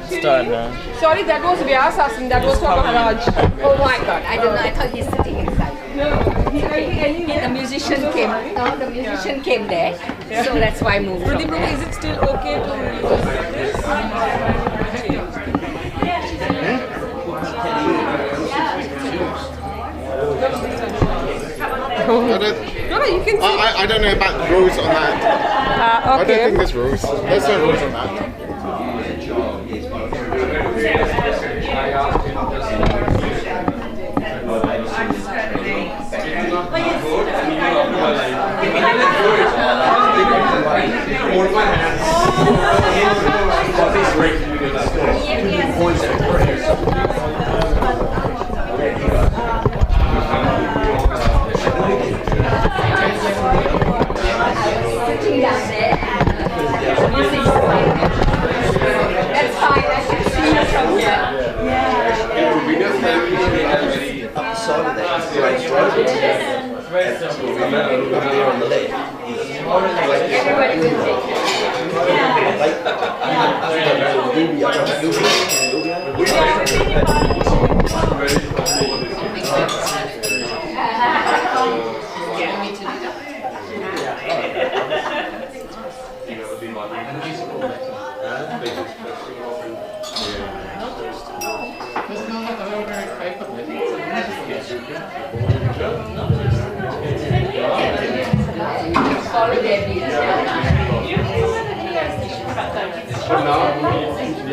Start now. Sorry, that was Vyas asking. That was for Maharaj. Oh my God! I don't know. I thought he's sitting inside. The musician came. No, the musician came there. So that's why I moved. Pradeep, is it still okay to use this? You can see. I don't know about the rules on that. Okay. I don't think there's rules. There's no rules on that. Sitting down there. That's fine. I can see you from here. Up the side of that, it's on the left. Everybody will take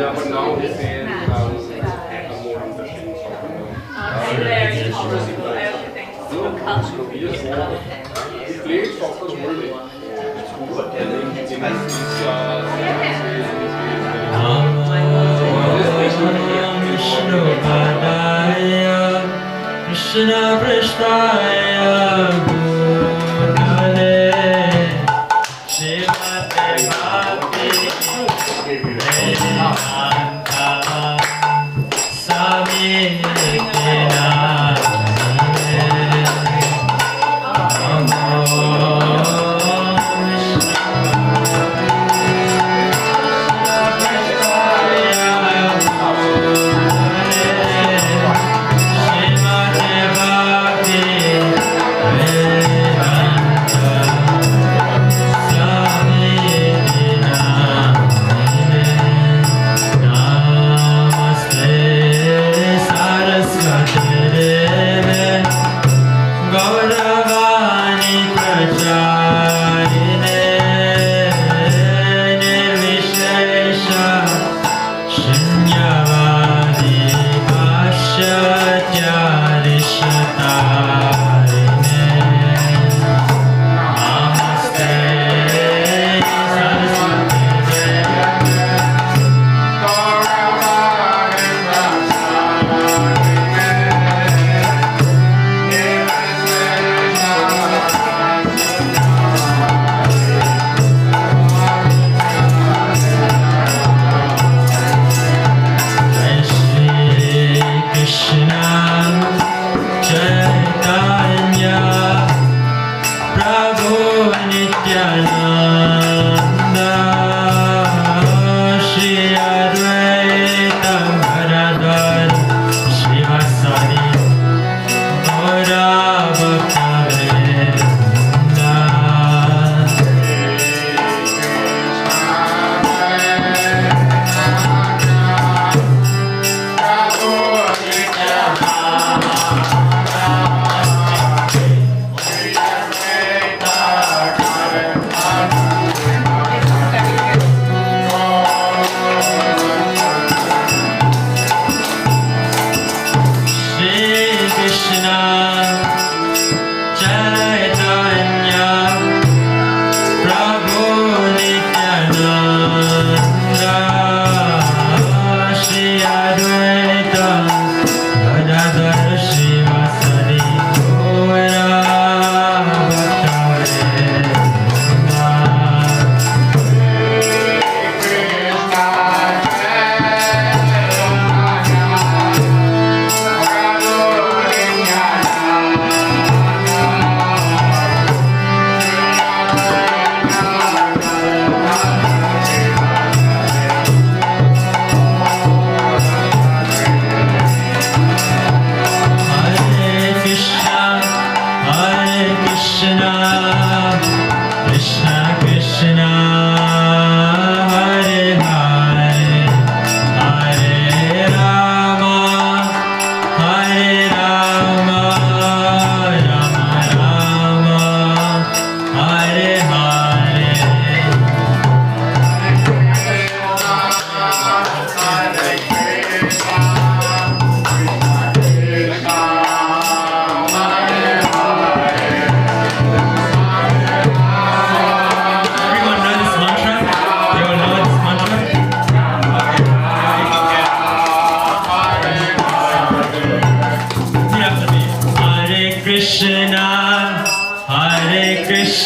But now he's saying more he played soccer whole day. Krishna Prasthaya Bhutale Shivate Bhakti Vedanta Swami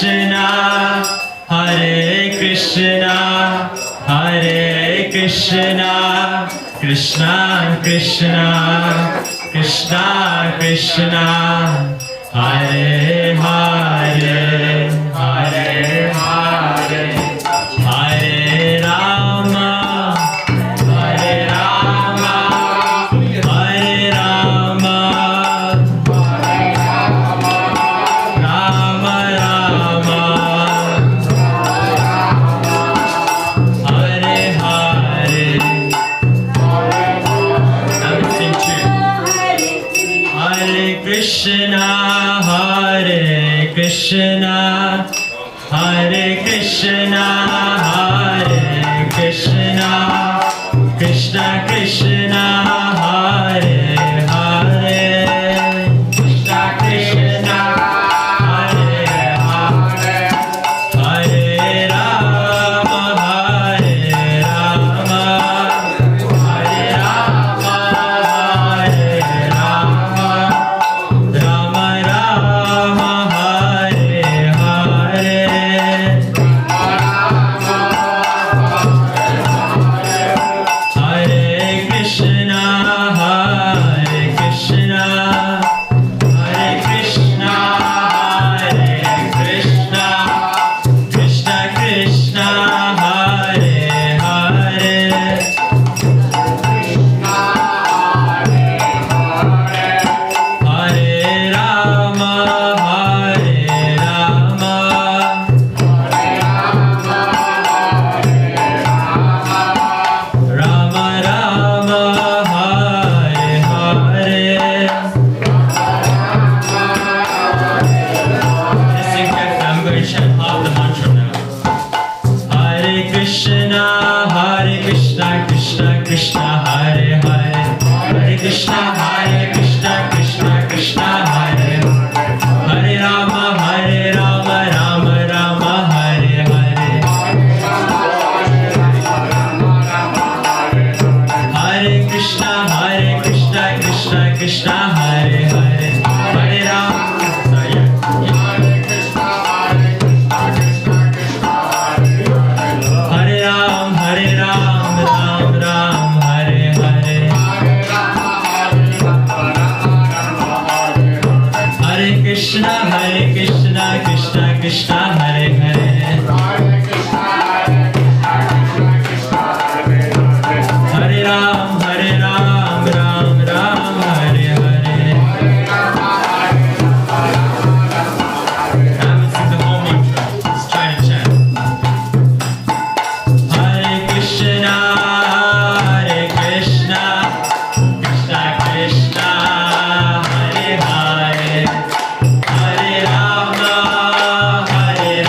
Krishna, Hare Krishna, Hare Krishna, Krishna Krishna, Krishna Krishna, Hare Hare, Hare Hare, Hare Rama, Hare Rama, Hare Rama, Rama Rama, Hare Hare. Now we sing too. Hare Krishna, Hare Krishna, Hare Krishna, Hare Krishna, Krishna Krishna, Hare Hare, Krishna Krishna, Hare Hare, Hare Rama, Hare Rama, Hare Rama, Hare Rama, Rama Rama, Hare Hare. Hare Krishna, Hare Krishna, Hare Krishna, Hare Krishna, Krishna Krishna, Hare Hare, Hare Rama, Hare Rama, Rama Rama, Hare Hare. Listen carefully, I'm going to chant half the mantra now. Hare Krishna, Hare Krishna, Krishna Krishna, Hare Hare, Hare Krishna, Hare Krishna, Krishna Krishna, Hare Hare Rama, Hare Rama, Rama Rama, Hare Hare, Hare Krishna, Krishna Krishna, Hare Hare, Hare Rama. Sorry, yeah. Hare Ram, Ram Ram, Hare Hare, Hare Krishna, Krishna Krishna, Hare Hare, Hare Ram, Ram Ram, Hare Hare. Now let's sing the whole mantra. Let's try to chant. Hare Krishna, Krishna Krishna, Hare Hare, Hare Rama, Hare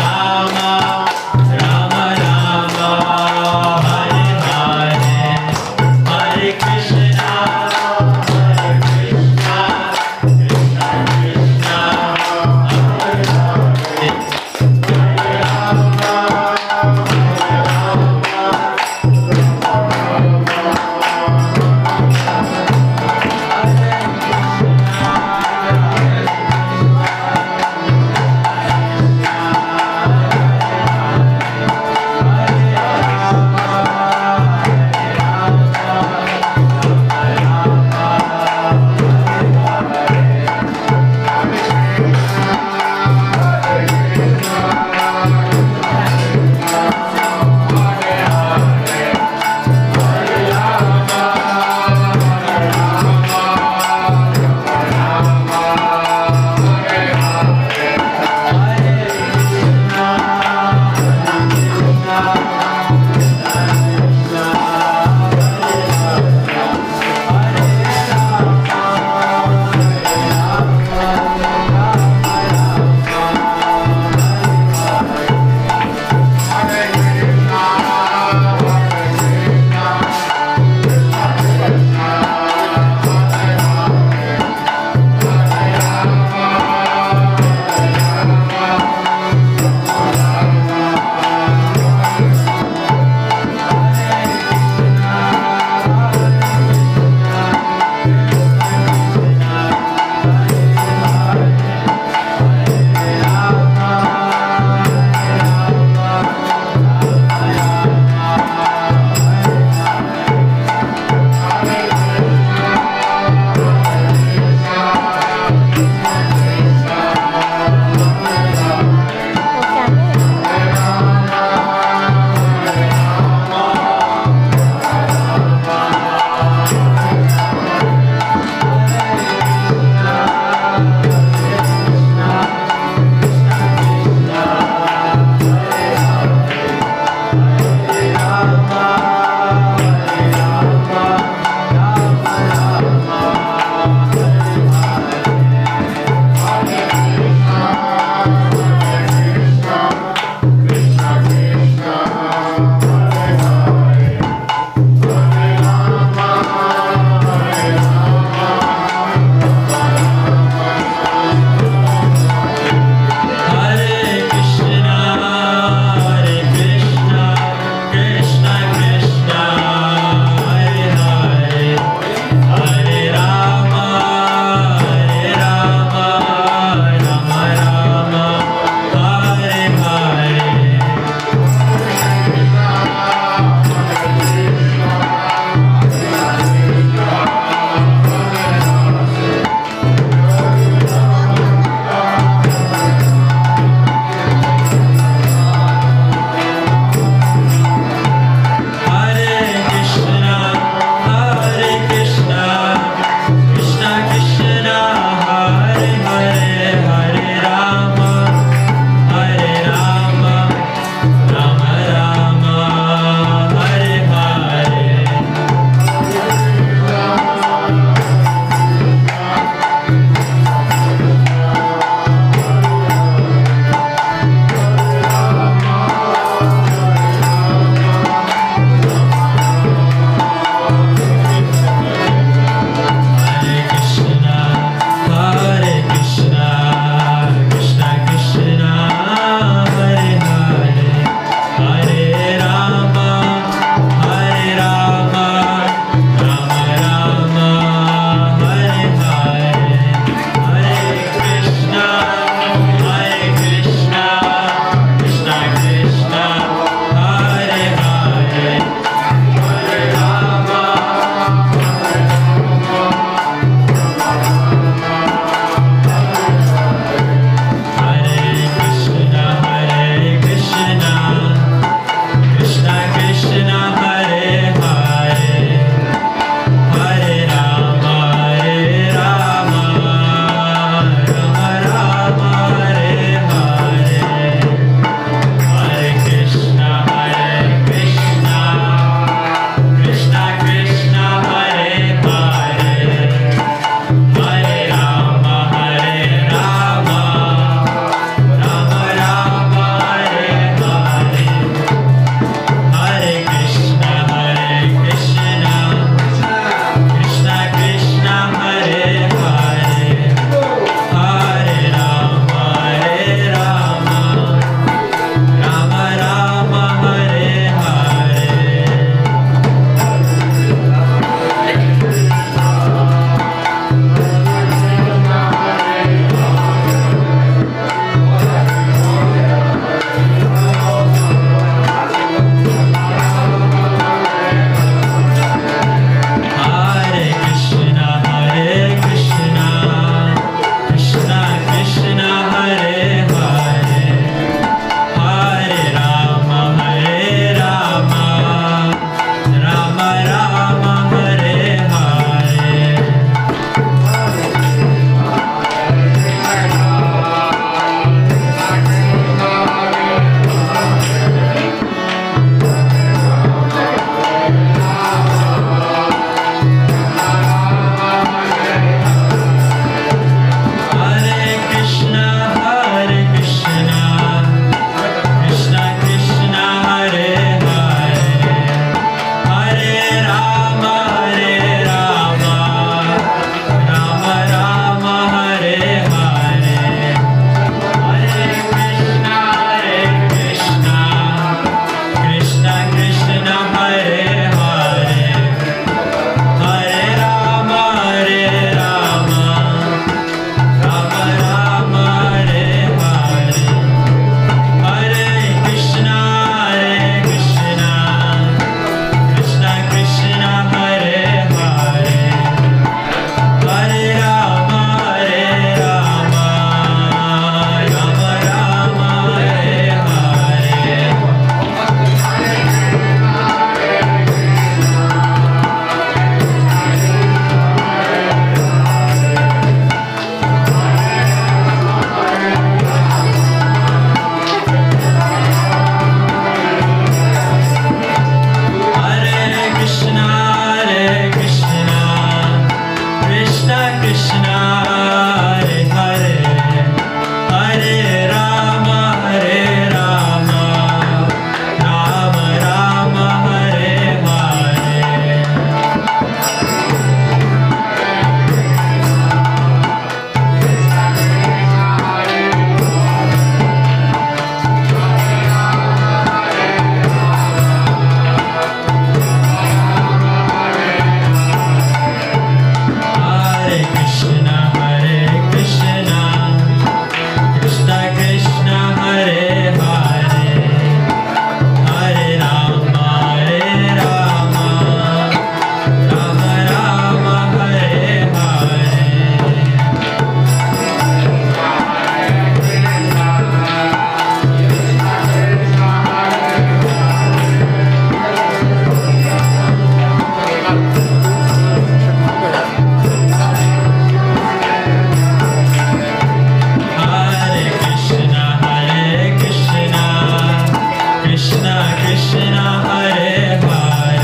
Krishna, Hare Hare,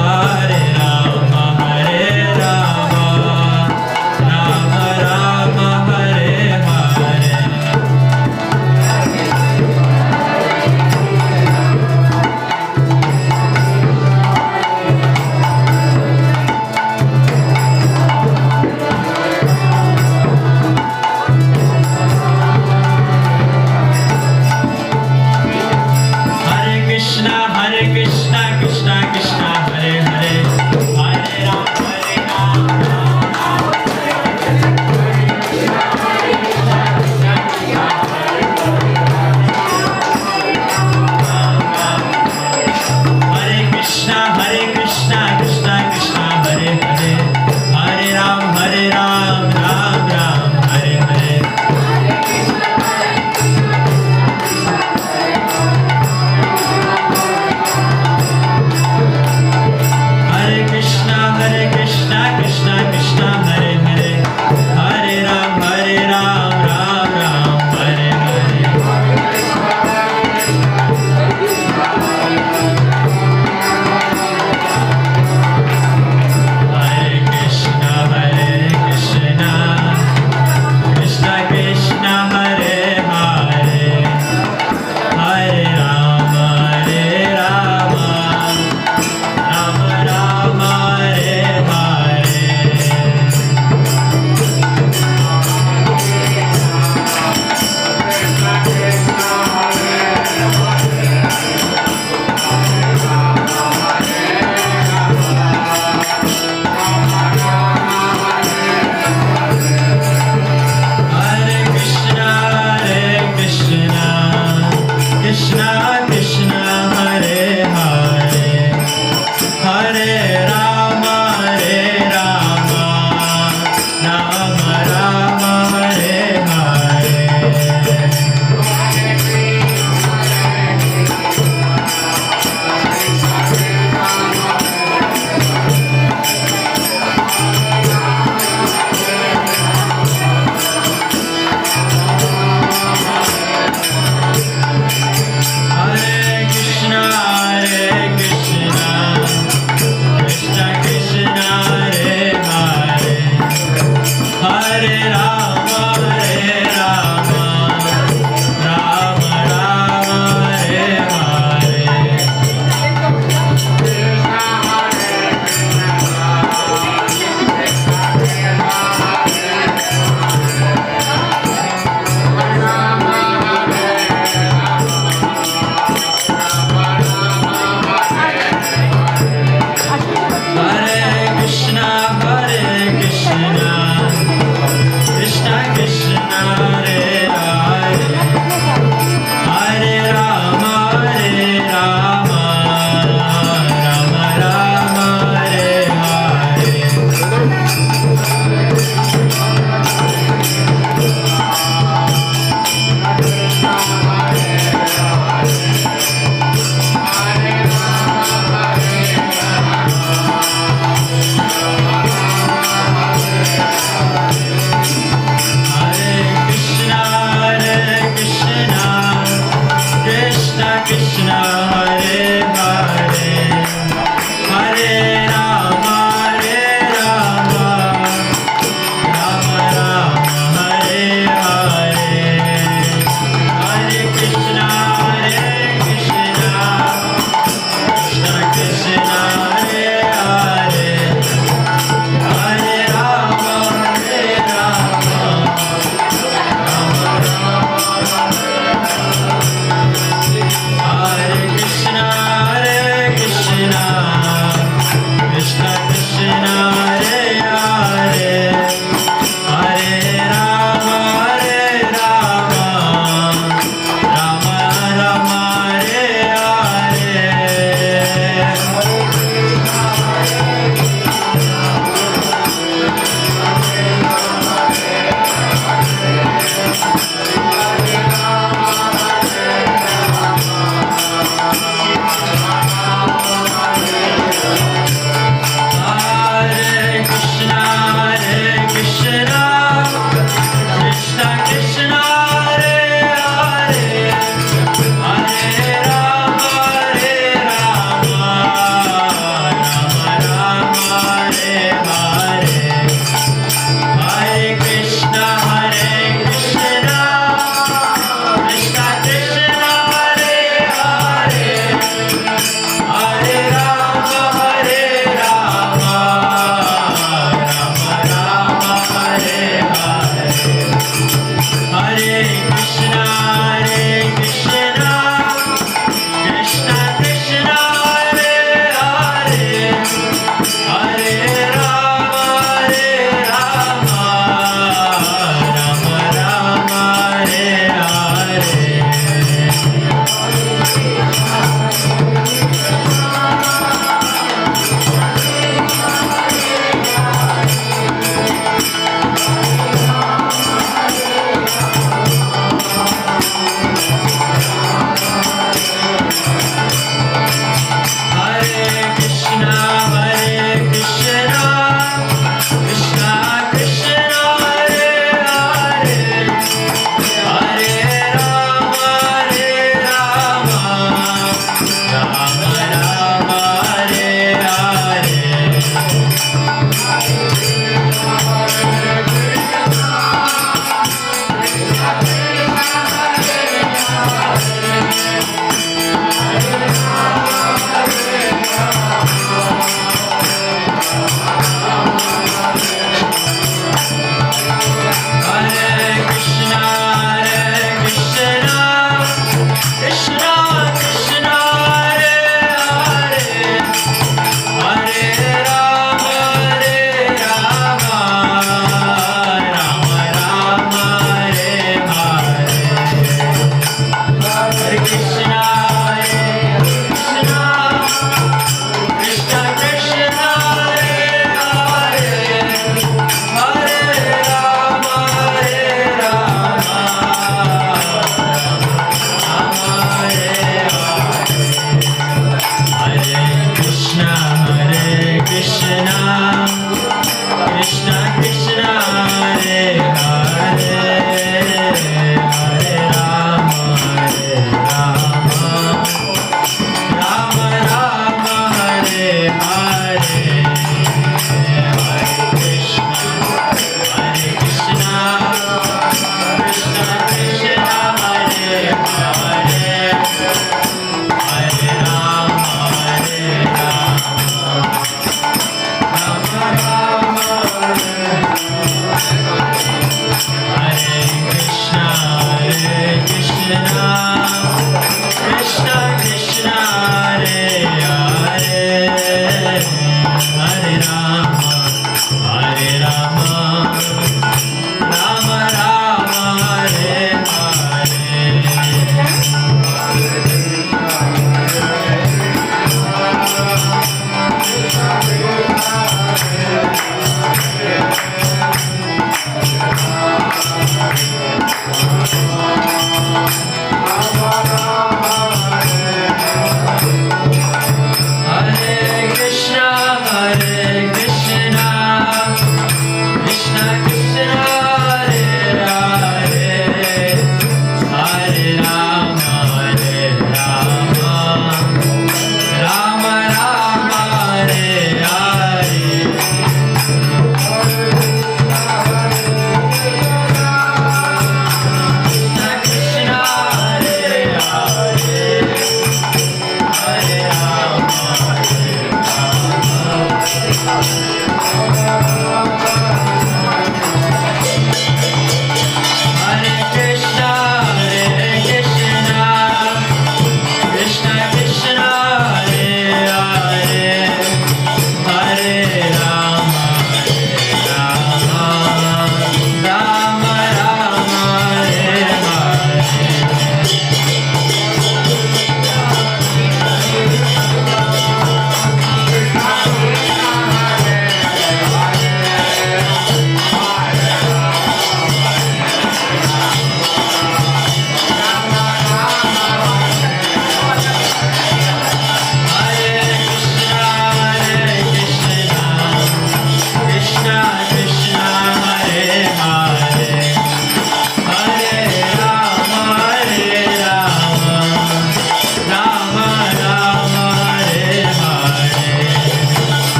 Hare Rama, Hare Rama, Rama Rama, Hare Hare. Hare Krishna, Krishna Krishna, Hare Hare, Hare Ram, Hare Krishna, Krishna Krishna, Hare Hare, Hare Ram, Ram Ram, Hare Hare. Hare Krishna, Krishna Krishna, Hare Hare, Hare Ram, Ram Ram, Hare Hare. Hare Krishna, Krishna Krishna, Hare Hare, Hare Ram, Rama Rama, Hare Hare. Hare Krishna, Krishna Krishna, Hare Hare, Hare Rama, Rama Rama, Hare Hare. Hare Krishna, Krishna Krishna, Hare Hare, Hare Rama, Rama Rama, Hare Hare. Hare Krishna, Krishna Krishna, Hare Hare, Hare Rama, Rama Rama, Hare Hare. Hare Krishna, Krishna Krishna, Hare Hare, Hare Rama, Rama Rama, Hare Hare. Hare Krishna, Krishna Krishna, Hare Hare, Hare Rama, Hare Krishna, Krishna Krishna, Hare Hare, Hare Rama, Hare Hare Krishna, Krishna Krishna, Hare Hare, Hare Rama, Rama Rama, Hare Hare, Hare Krishna, Krishna Krishna, Hare Hare, Hare Rama, Rama Rama, Hare Krishna, Krishna Krishna, Hare Hare, Hare Rama, Rama Rama, Hare Hare.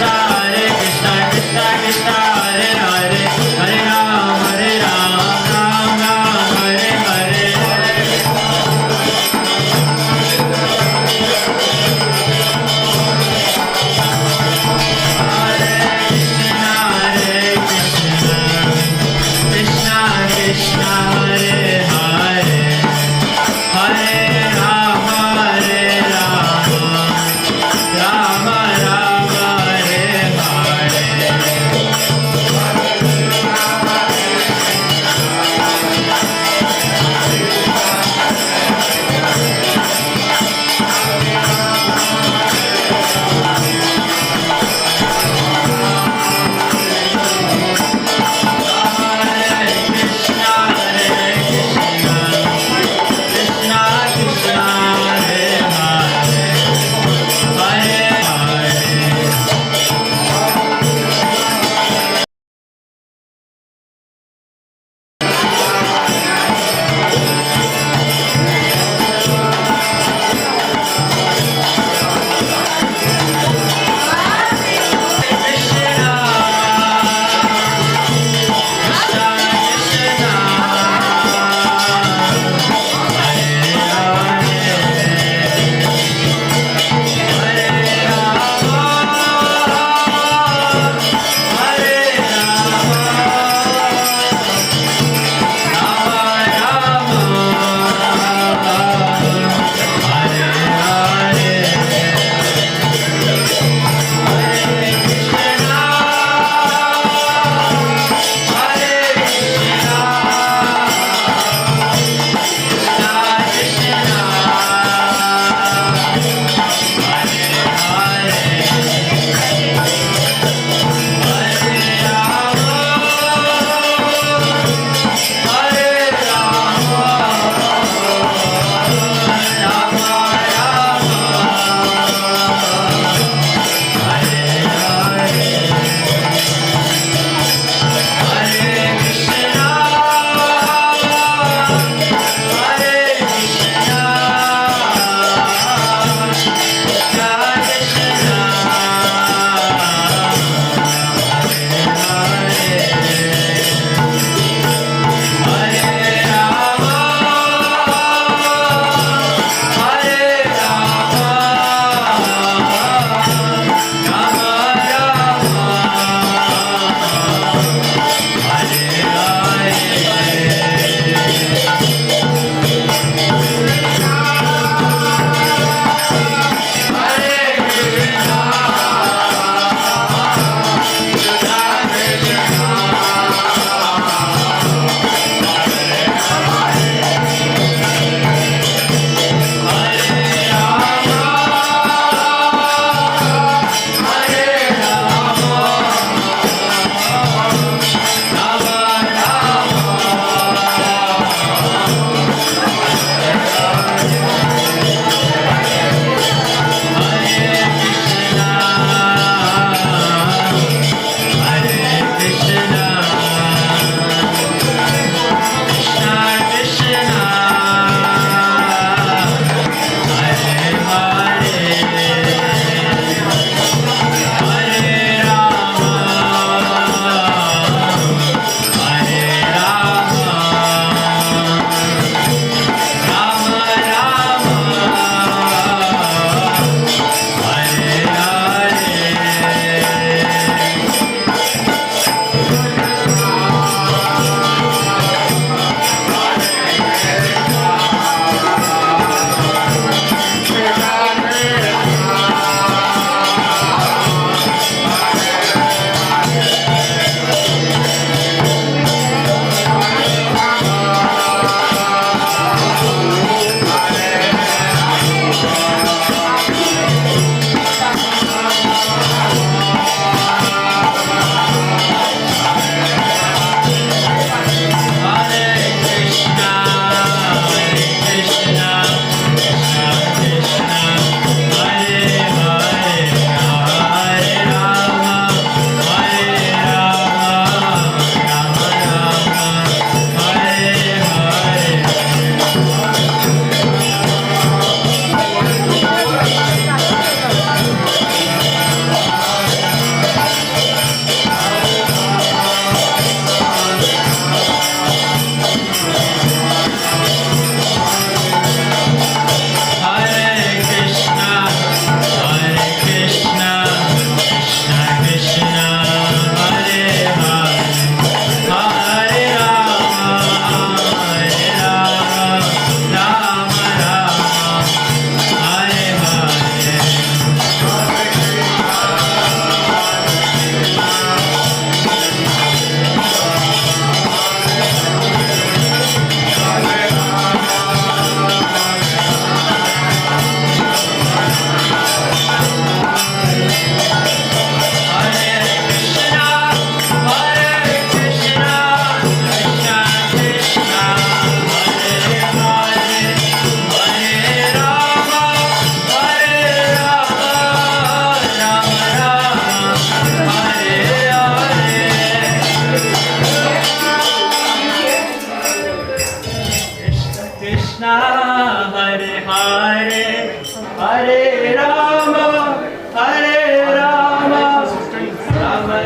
Hare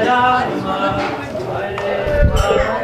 Rama, Hare Rama.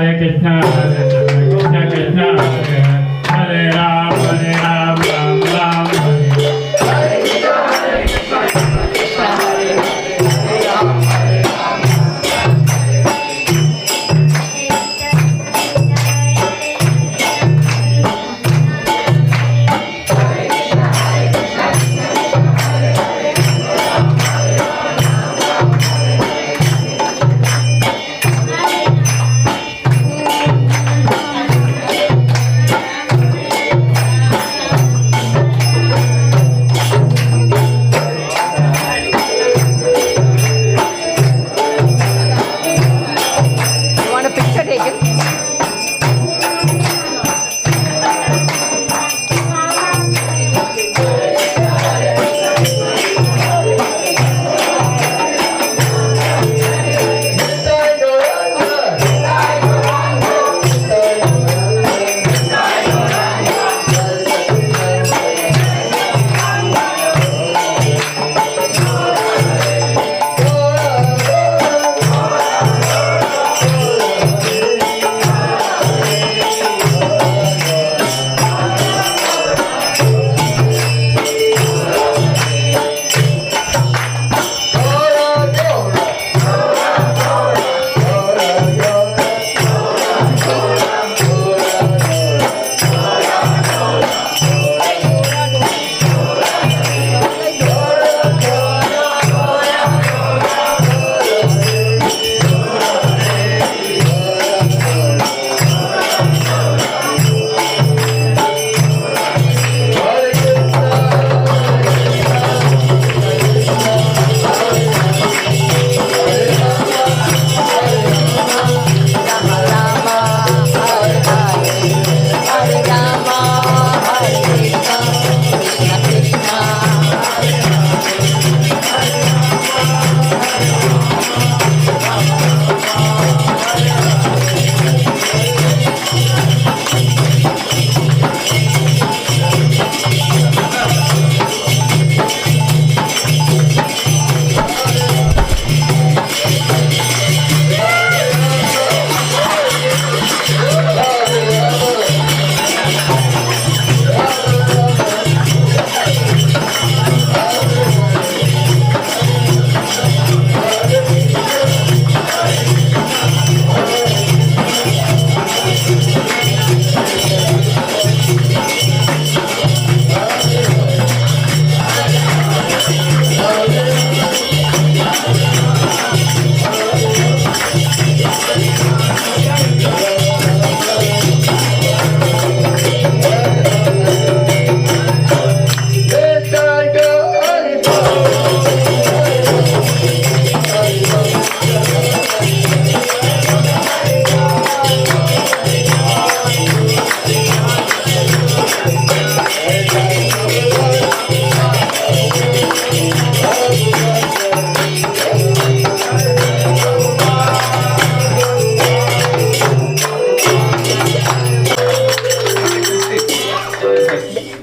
Hare Krishna, Krishna Krishna, Hare Ram, Ram Ram, Hare You want a picture taken?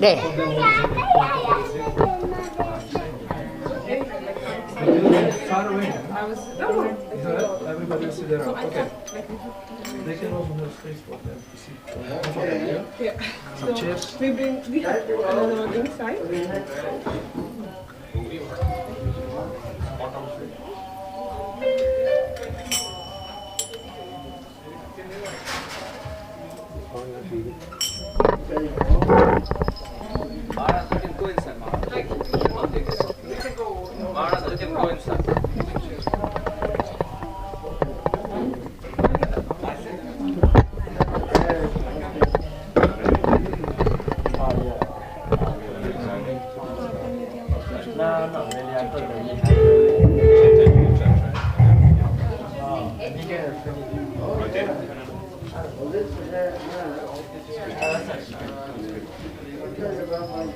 There. Far away. Everybody sit there. Okay. They can also have space for them to sit. Yeah. Some chairs. We have another one inside. Maharaj, you can go inside, Maharaj. Maharaj, you can go inside.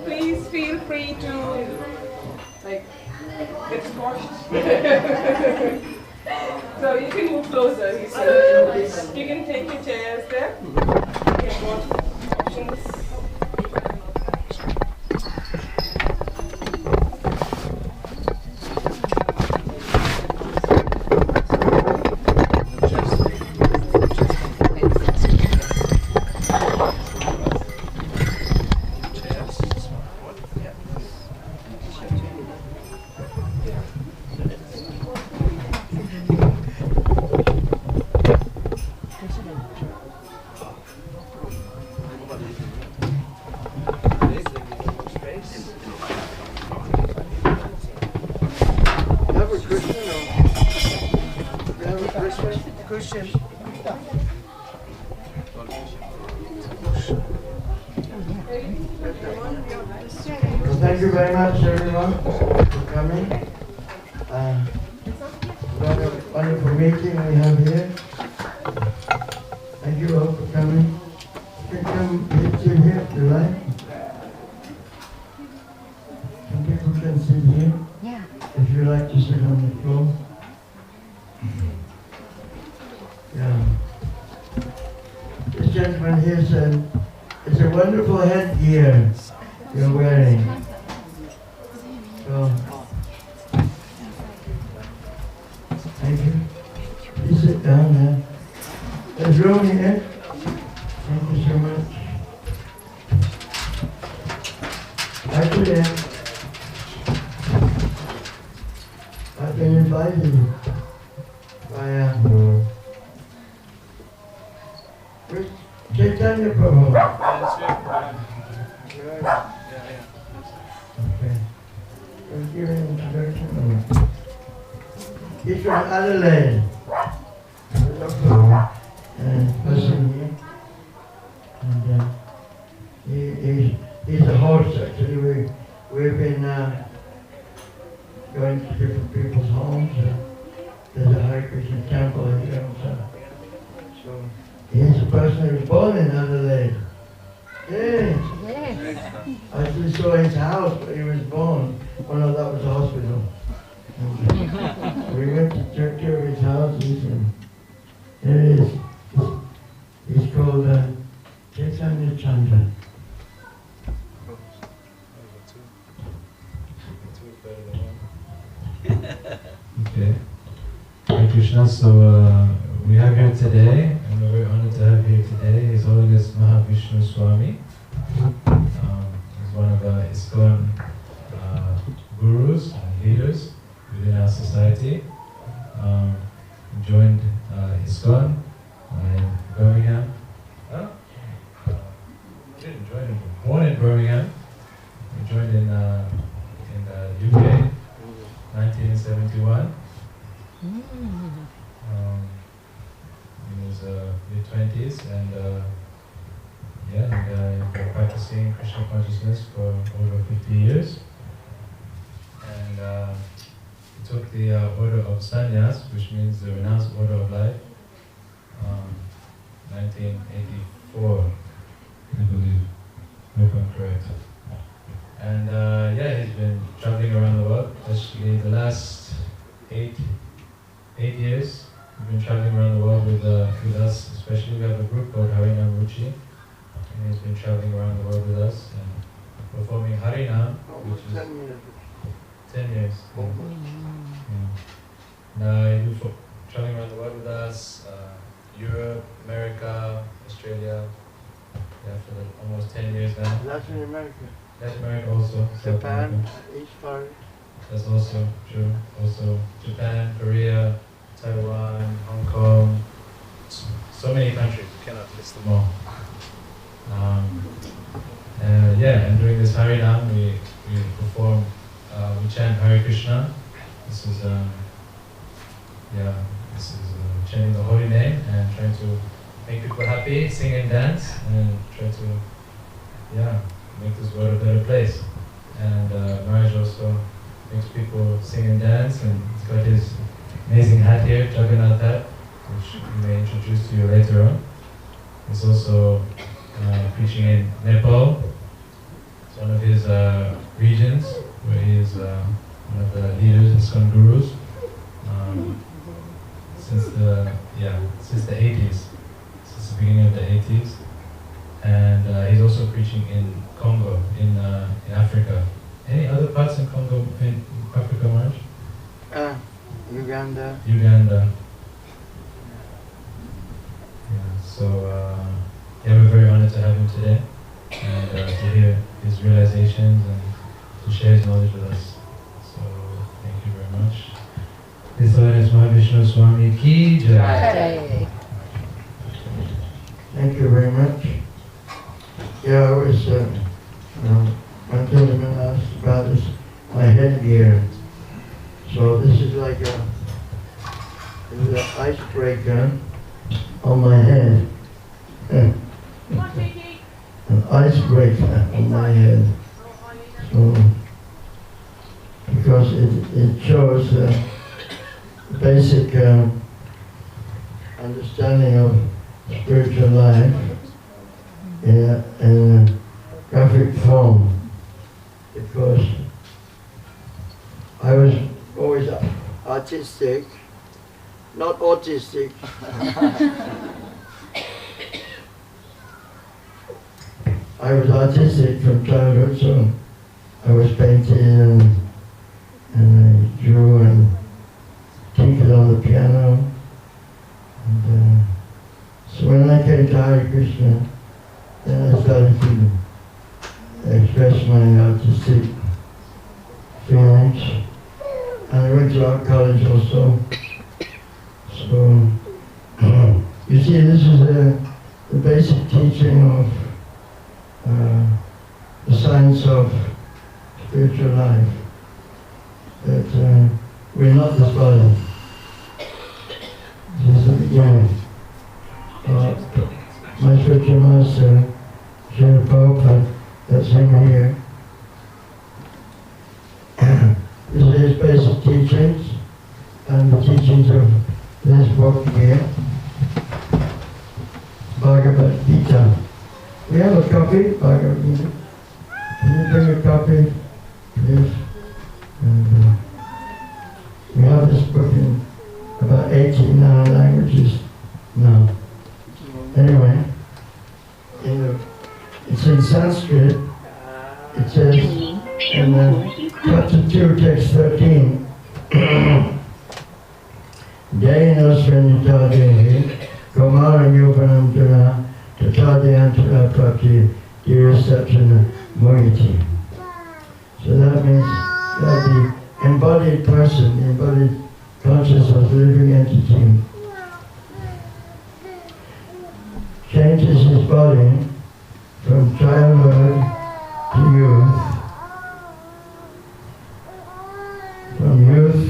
Please feel free to like get squashed. So you can move closer. He said. You can take your chairs there. You can go options. Cushion. Well, thank you very much, everyone, for coming. What a wonderful meeting we have here. Thank you all for coming. You can come sit here if you like. Some people can sit here. Yeah. If you like to sit on the floor. Yeah. This gentleman here said, it's a wonderful headgear you're wearing. So, thank you. You sit down there. There's room here. Thank you so much. Actually, I've been invited by Chaitanya Prabhu. Okay. Let's give an introduction. He's from Adelaide. Person here. And he's a host actually. We've been going to different people's homes. There's a Hare Krishna temple here also. So he's a person who was born in Adelaide. Yes. I actually saw his house where he was born. Oh no, that was the hospital. We went to check out his house. There it is. He's called Chaitanya Chandra. Okay. Hare Krishna. So we have here today, and we're very honored to have here today, His Holiness Mahavisnu Swami. He's one of ISKCON gurus and leaders within our society. He joined ISKCON in Birmingham. He didn't join him, born in Birmingham. He joined in UK, 1971. In his mid-20s, and he's been practicing Krishna consciousness for over 50 years. And he took the order of sannyas, which means the renounced order of life, 1984, I believe, if I'm correct. And he's been traveling around the world, especially the last eight years. We've been traveling around the world with us, especially we have a group called Harinam Ruchi, and he's been traveling around the world with us and performing Harinam, which is 10 years. Now he's been traveling around the world with us, Europe, America, Australia, for almost 10 years now. Latin America. Latin America also. Japan, East Part. That's also true. Also Japan, Korea, Taiwan, Hong Kong, so many countries, we cannot list them all. And during this Harinam, we perform, we chant Hare Krishna. This is chanting the holy name and trying to make people happy, sing and dance, and try to, make this world a better place. And Maharaj also makes people sing and dance, and he's got his amazing hat here, Jagannath hat, which we may introduce to you later on. He's also preaching in Nepal. It's one of his regions where he is one of the leaders, ISKCON gurus, since the 80s, since the beginning of the 80s. And he's also preaching in Congo, in Africa. Any other parts in Congo, in Africa, Maharaj? Uganda. Uganda. So we're very honored to have him today and to hear his realizations and to share his knowledge with us. So thank you very much. His Holiness Mahavisnu Swami Ki Jai. Thank you very much. Yeah, I was, one gentleman asked about this, my headgear. So this is like I icebreaker on my head. An icebreaker on my head. So, because it shows basic understanding of spiritual life in a graphic form. Because I was always artistic, not autistic. I was artistic from childhood, so I was painting and I drew and tinkered on the piano. And, so when I came to Hare Krishna, then I started to express my artistic feelings. And I went to art college also. So, you see, this is the basic teaching of the science of spiritual life. That we're not this body. This is the beginning. My spiritual master, Srila Prabhupada, that's him here. This is his basic teachings and the teachings of this book here, Bhagavad Gita. We have a copy, Bhagavad Gita. Can you bring a copy, please? And, we have this book in about 89 languages now. Anyway, it's in Sanskrit. It says in chapter 2, text 13, Dayana Srenitadehi, Kamara Yopanam Jana, Tatadayantara Prati, Dirasachana Moyati. So that means that the embodied person, the embodied consciousness, living entity, changes his body from childhood to youth, from youth,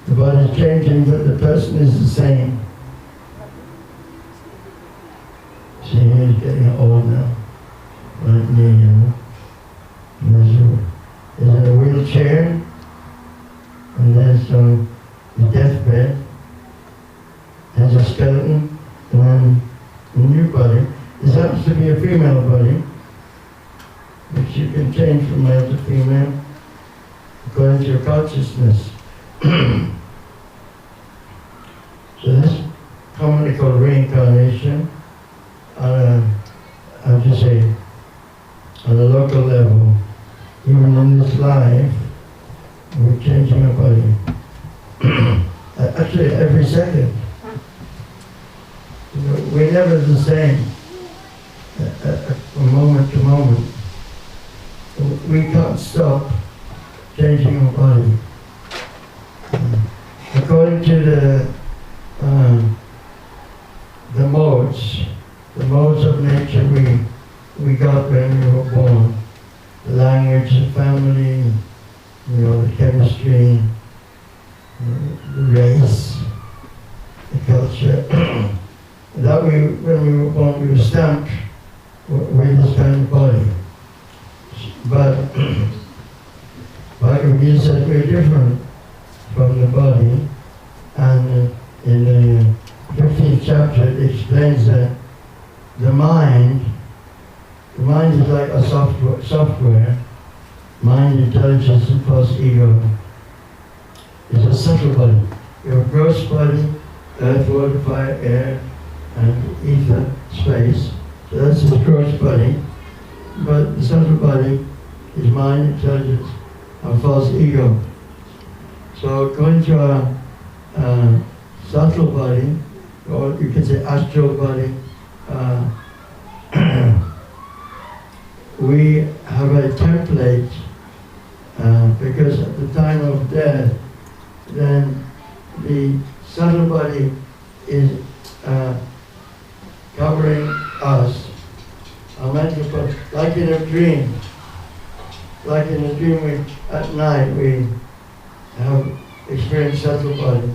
the body is changing, but the person is the same. See, he's getting old now, like me, you know. And there's a wheelchair, and there's the deathbed, has a skeleton, and then a new body. This happens to be a female body, which you can change from male to female according to your consciousness. So this is commonly called reincarnation on a local level. Even in this life, we're changing our body. Actually, every second. We're never the same from moment to moment. We can't stop changing our body. According to the modes of nature we got when we were born. The language, the family, the chemistry, the race, the culture. That when we were born, we were stamped with this kind of body. But Bhagavad Gita said we're different from the body, and in the 15th chapter it explains that the mind is like a software, mind, intelligence, and plus ego. It's a subtle body. You have a gross body, earth, water, fire, air, and ether, space. So that's his gross body. But the subtle body is mind, intelligence, and false ego. So according to our subtle body, or you can say astral body, we have a template because at the time of death, then the subtle body is covering us. Our mental body, like in a dream. Like in a dream, at night we have experience subtle body.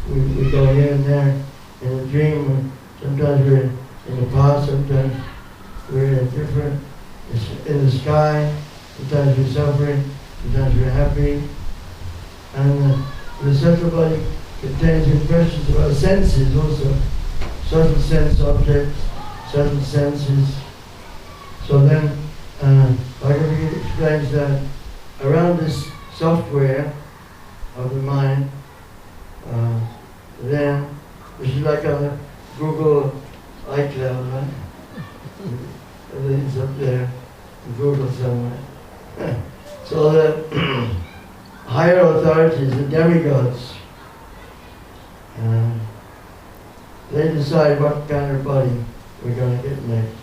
We go here and there in a dream. Sometimes we're in the past, sometimes we're in a different, in the sky, sometimes we're suffering, sometimes we're happy. And the subtle body contains impressions of our senses also, subtle sense objects, subtle senses. So then, Bhagavad explains that around this software of the mind, then, which is like a Google iCloud, right? Everything's up there in Google somewhere. So the higher authorities, the demigods, they decide what kind of body we're going to get next.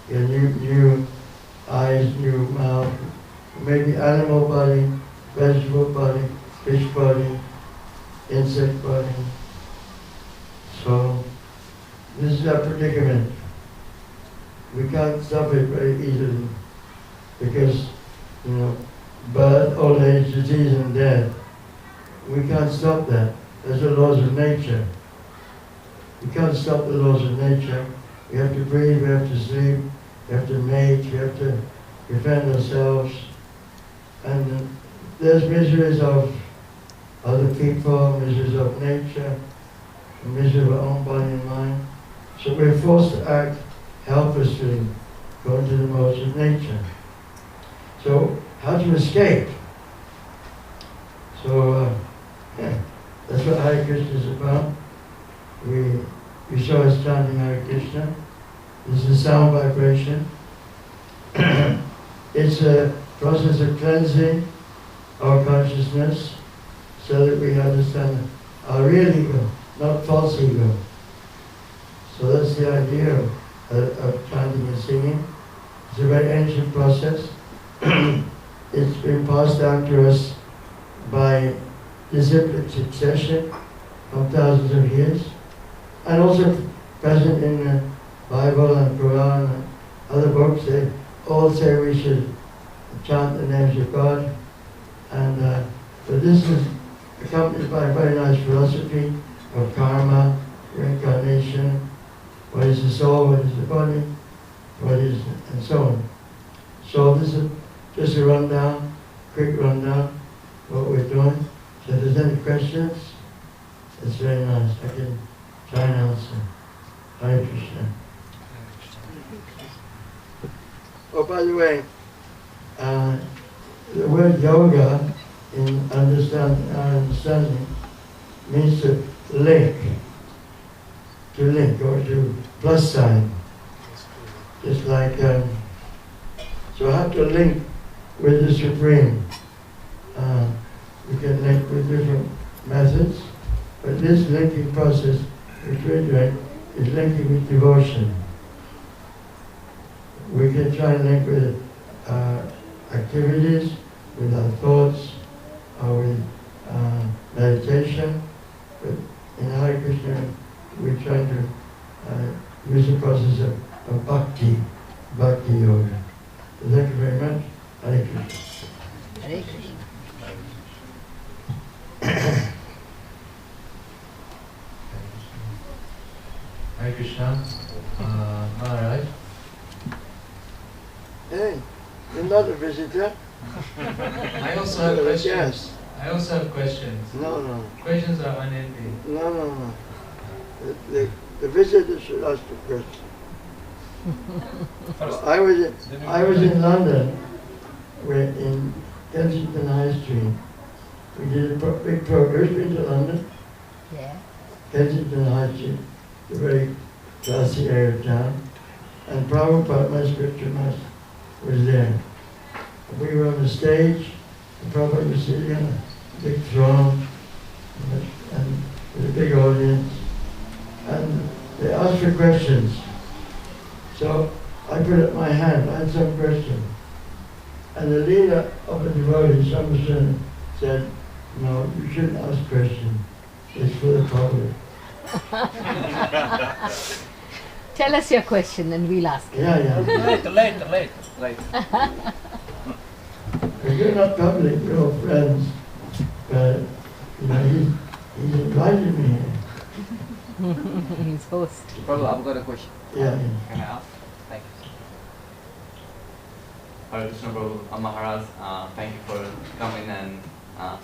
Get new eyes, new mouth, maybe animal body, vegetable body, fish body, insect body. So this is our predicament. We can't stop it very easily because, birth, old age, disease, and death. We can't stop that. That's the laws of nature. We can't stop the laws of nature. We have to breathe, we have to sleep, we have to mate, we have to defend ourselves. And there's miseries of other people, miseries of nature, misery of our own body and mind. So we're forced to act helplessly according to the laws of nature. So how to escape? So that's what Hare Krishna is about. We saw us chanting Hare Krishna. This is a sound vibration. It's a process of cleansing our consciousness so that we understand our real ego, not false ego. So that's the idea of chanting and singing. It's a very ancient process. It's been passed down to us by disciplic succession of thousands of years, and also present in the Bible and Quran and other books. They all say we should chant the names of God, and but this is accompanied by a very nice philosophy of karma, reincarnation, what is the soul, what is the body, what is, and so on. So this is just a rundown, quick rundown, what we're doing. So if there's any questions, it's very nice. I can try and answer. Hare Krishna. Oh, by the way, the word yoga in understanding means to link, or to plus sign. Just like, so how to link with the Supreme. We can link with different methods, but this linking process which we're doing is linking with devotion. We can try and link with activities, with our thoughts, or with meditation, but in Hare Krishna we're trying to use the process of bhakti yoga. So thank you very much. Hare Krishna. Hare Krishna. Hare Krishna. Maharaj. Hey, you're not a visitor? I also have questions. Yes. I also have questions. No. Questions are unending. No. The visitor should ask the question. I was in London, in Kensington High Street. We did a big program. Have you been to London? Yeah. Kensington High Street, a very classy area of town. And Prabhupada, my spiritual master, was there. We were on the stage, and Prabhupada was sitting on a big throne, and with a big audience. And they asked for questions. So I put up my hand, I had some question. And the leader of the devotees, Swami, said, no, you shouldn't ask questions. It's for the public. Tell us your question and we'll ask. Yeah. Later. If you're not public, we're all friends. But You know, he's invited me here. He's host. Prabhu, I've got a question. Yeah. Can I ask? Thank you. Hare Krishna Prabhu, Maharaj, thank you for coming and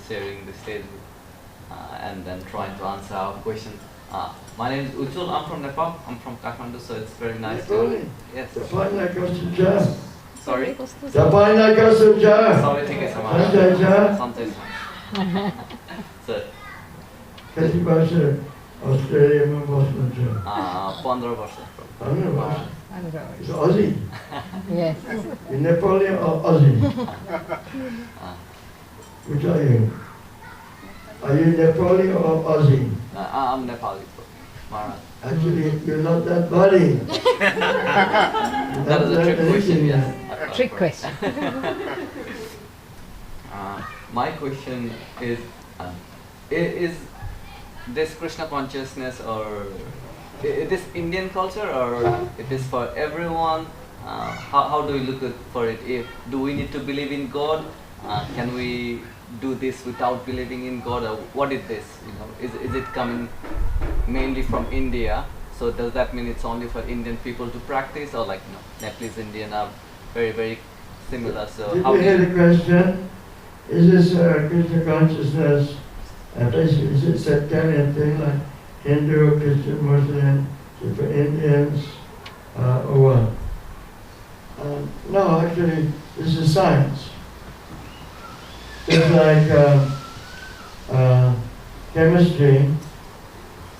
sharing the stage and then trying to answer our questions. My name is Ujjwal, I'm from Nepal, I'm from Kathmandu, so it's very nice to... Yes. Zapalna Kostuja. Sorry? Zapalna Kostuja. Sorry, take it, Maharaj. Sanjay. Sanjay. Sir. Kati Basha, Australia, Boston. 15 वर्ष It's Aussie. Yes. In Nepali or Aussie? Which are you? Are you Nepali or Aussie? I'm Nepali, Maharaj. Actually, you're not that body. That is a trick question, yes. Trick question. My question is this Krishna consciousness or is this Indian culture or it is for everyone? How do we look for it? Do we need to believe in God? Can we do this without believing in God? Or what is this? You know, is it coming mainly from India? So does that mean it's only for Indian people to practice, or like Nepalese Indian are very very similar? So Did how you hear the question? Is this Krishna consciousness, basically, is it sectarian thing like Hindu, Christian, Muslim, is it for Indians, or what? No, actually, this is science. It's like chemistry.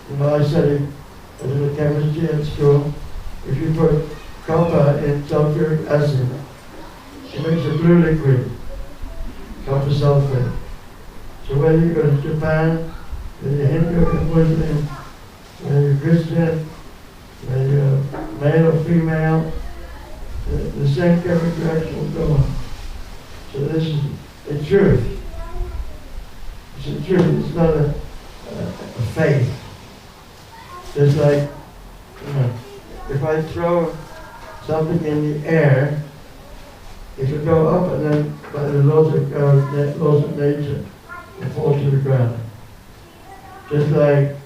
You know, I studied a little chemistry at school. If you put copper in sulfuric acid, it makes a blue liquid, copper sulfate. So whether you go to Japan, whether you're Hindu or Muslim, whether you're Christian, whether you're male or female, the same chemical reaction will go on. So this is the truth. It's the truth. It's not a faith. Just like, if I throw something in the air, it will go up and then by the laws of nature, it falls to the ground. Just like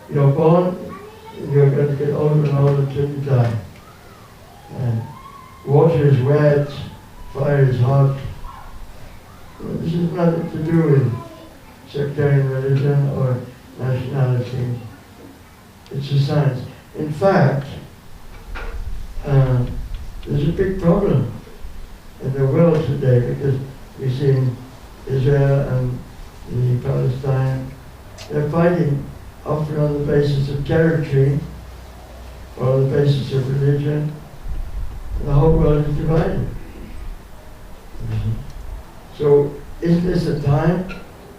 you're born, you're going to get older and older until you die. And water is wet, fire is hot. This has nothing to do with sectarian religion or nationality. It's a science. In fact, there's a big problem in the world today because we see Israel and the Palestine, they're fighting often on the basis of territory or on the basis of religion. And the whole world is divided. So isn't this a time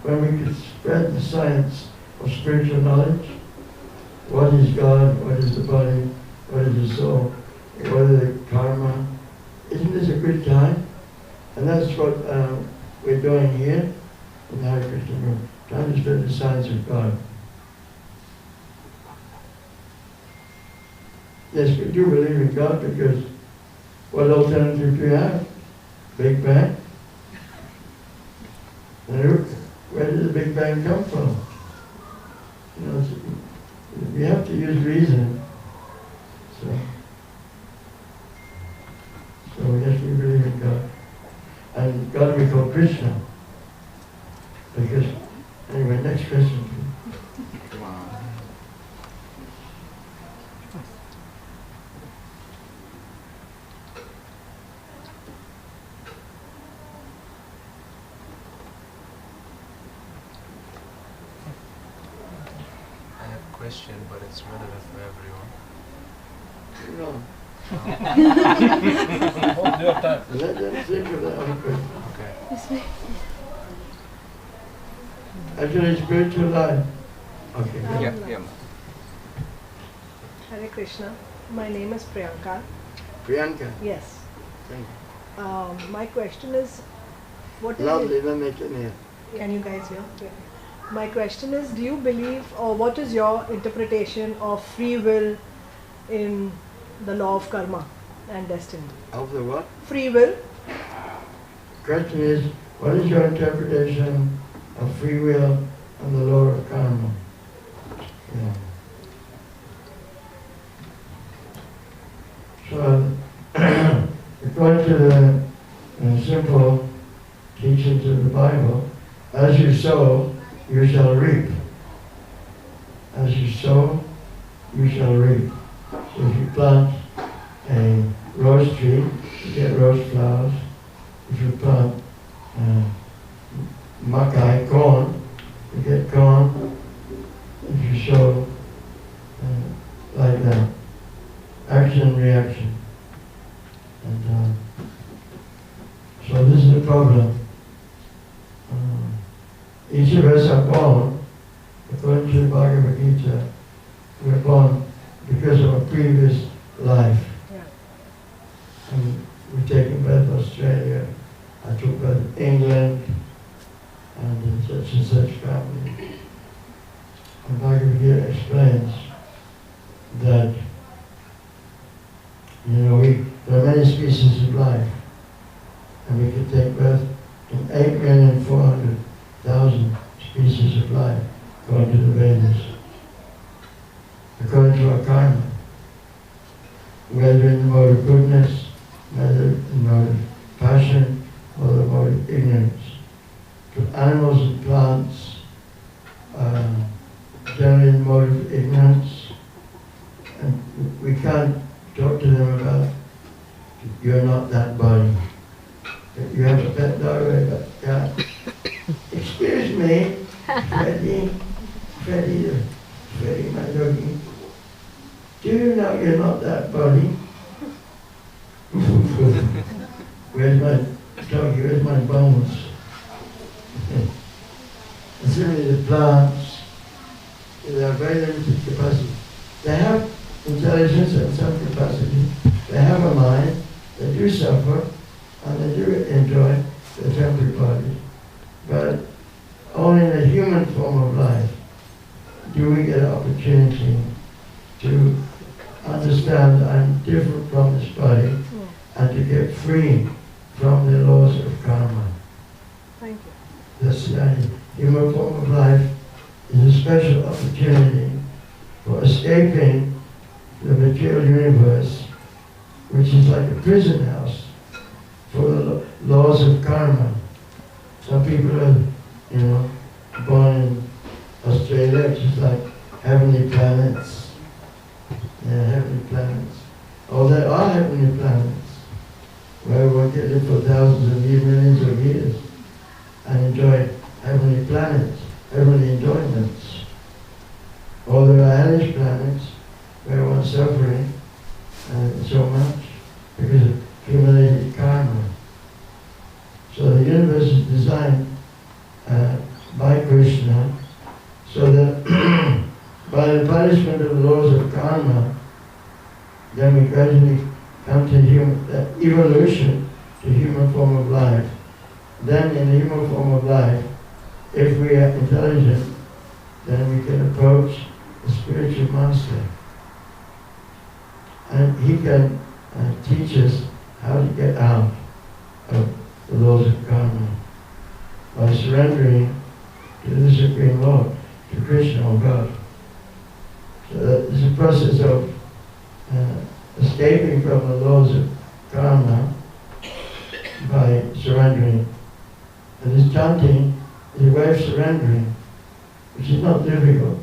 when we could spread the science of spiritual knowledge? What is God? What is the body? What is the soul? What is the karma? Isn't this a good time? And that's what we're doing here in the Hare Krishna room, trying to spread the science of God. Yes, we do believe in God because what alternative do we have? Big Bang? And where did the Big Bang come from? You know, we have to use reason. So yes, we believe in God. And God we call Krishna. Because, anyway, next question please. I have a question, but it's relevant for everyone. No. Hold your time. Let them think of that other question. Okay. Actually, spiritual life. Okay. Yeah. Hare Krishna. My name is Priyanka. Priyanka. Yes. Thank My question is, what is Lovely, it? let me come here. Can you guys hear? Yeah. My question is, do you believe, or what is your interpretation of free will in the law of karma and destiny? Of the what? Free will. Question is, what is your interpretation of free will on the law of karma. Yeah. So, according to the simple teachings of the Bible, as you sow, you shall reap. As you sow, you shall reap. So if you plant a rose tree, you get rose flowers. If you plant makai, corn, you get corn. If you sow like that, action, reaction. And so this is the problem. Each of us are born, according to the Bhagavad Gita, we're born because of a previous life. Yeah. And we've taken birth in Australia, I took birth in England, and in such and such family. And Bhagavad Gita explains that, there are many species of life, and we can take birth in 8,400,000 species of life, according to the Vedas. According to our karma, whether in the mode of goodness, whether in the mode of passion, or the mode of ignorance. To animals and plants, generally in the mode of ignorance, and we can't talk to them about, you're not that body. If you have a pet dog or a pet cat, excuse me, Freddie, my doggy, do you know you're not that body? Where's my doggy, where's my bones? And similarly the plants, they have very limited capacity. They have intelligence and some capacity. They have a mind, they do suffer, and they do enjoy their temporary bodies. But only in a human form of life do we get an opportunity to understand I'm different from this body and to get free from the laws of karma. Thank you. That's the idea. Human form of life is a special opportunity for escaping the material universe, which is like a prison house for the laws of karma. Some people are, born in Australia, which is like heavenly planets. Yeah, heavenly planets. Oh, there are heavenly planets where one can live for thousands of years, millions of years, and enjoy heavenly planets, heavenly enjoyments. Or there are hellish planets where one's suffering so much because of accumulated karma. So the universe is designed by Krishna so that by the punishment of the laws of karma, then we gradually come to evolution to human form of life. Then in the human form of life, if we are intelligent, then we can approach the spiritual master. And he can teach us how to get out of the laws of karma by surrendering to the Supreme Lord, to Krishna or God. So that it's a process of escaping from the laws of karma by surrendering. And this chanting is a way of surrendering, which is not difficult.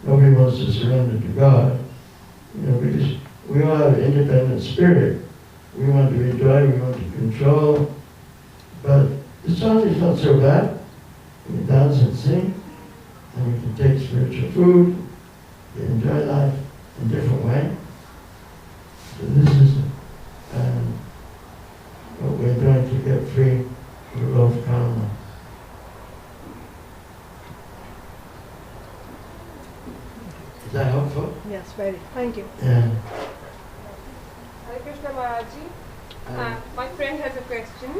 Nobody wants to surrender to God, because we all have an independent spirit. We want to enjoy, we want to control, but the song is not so bad. We can dance and sing, and we can take spiritual food, we can enjoy life in a different way. So this is what we're doing to get free from the law of karma. Is that helpful? Yes, very. Thank you. Yeah. Hare Krishna Maharaji. My friend has a question.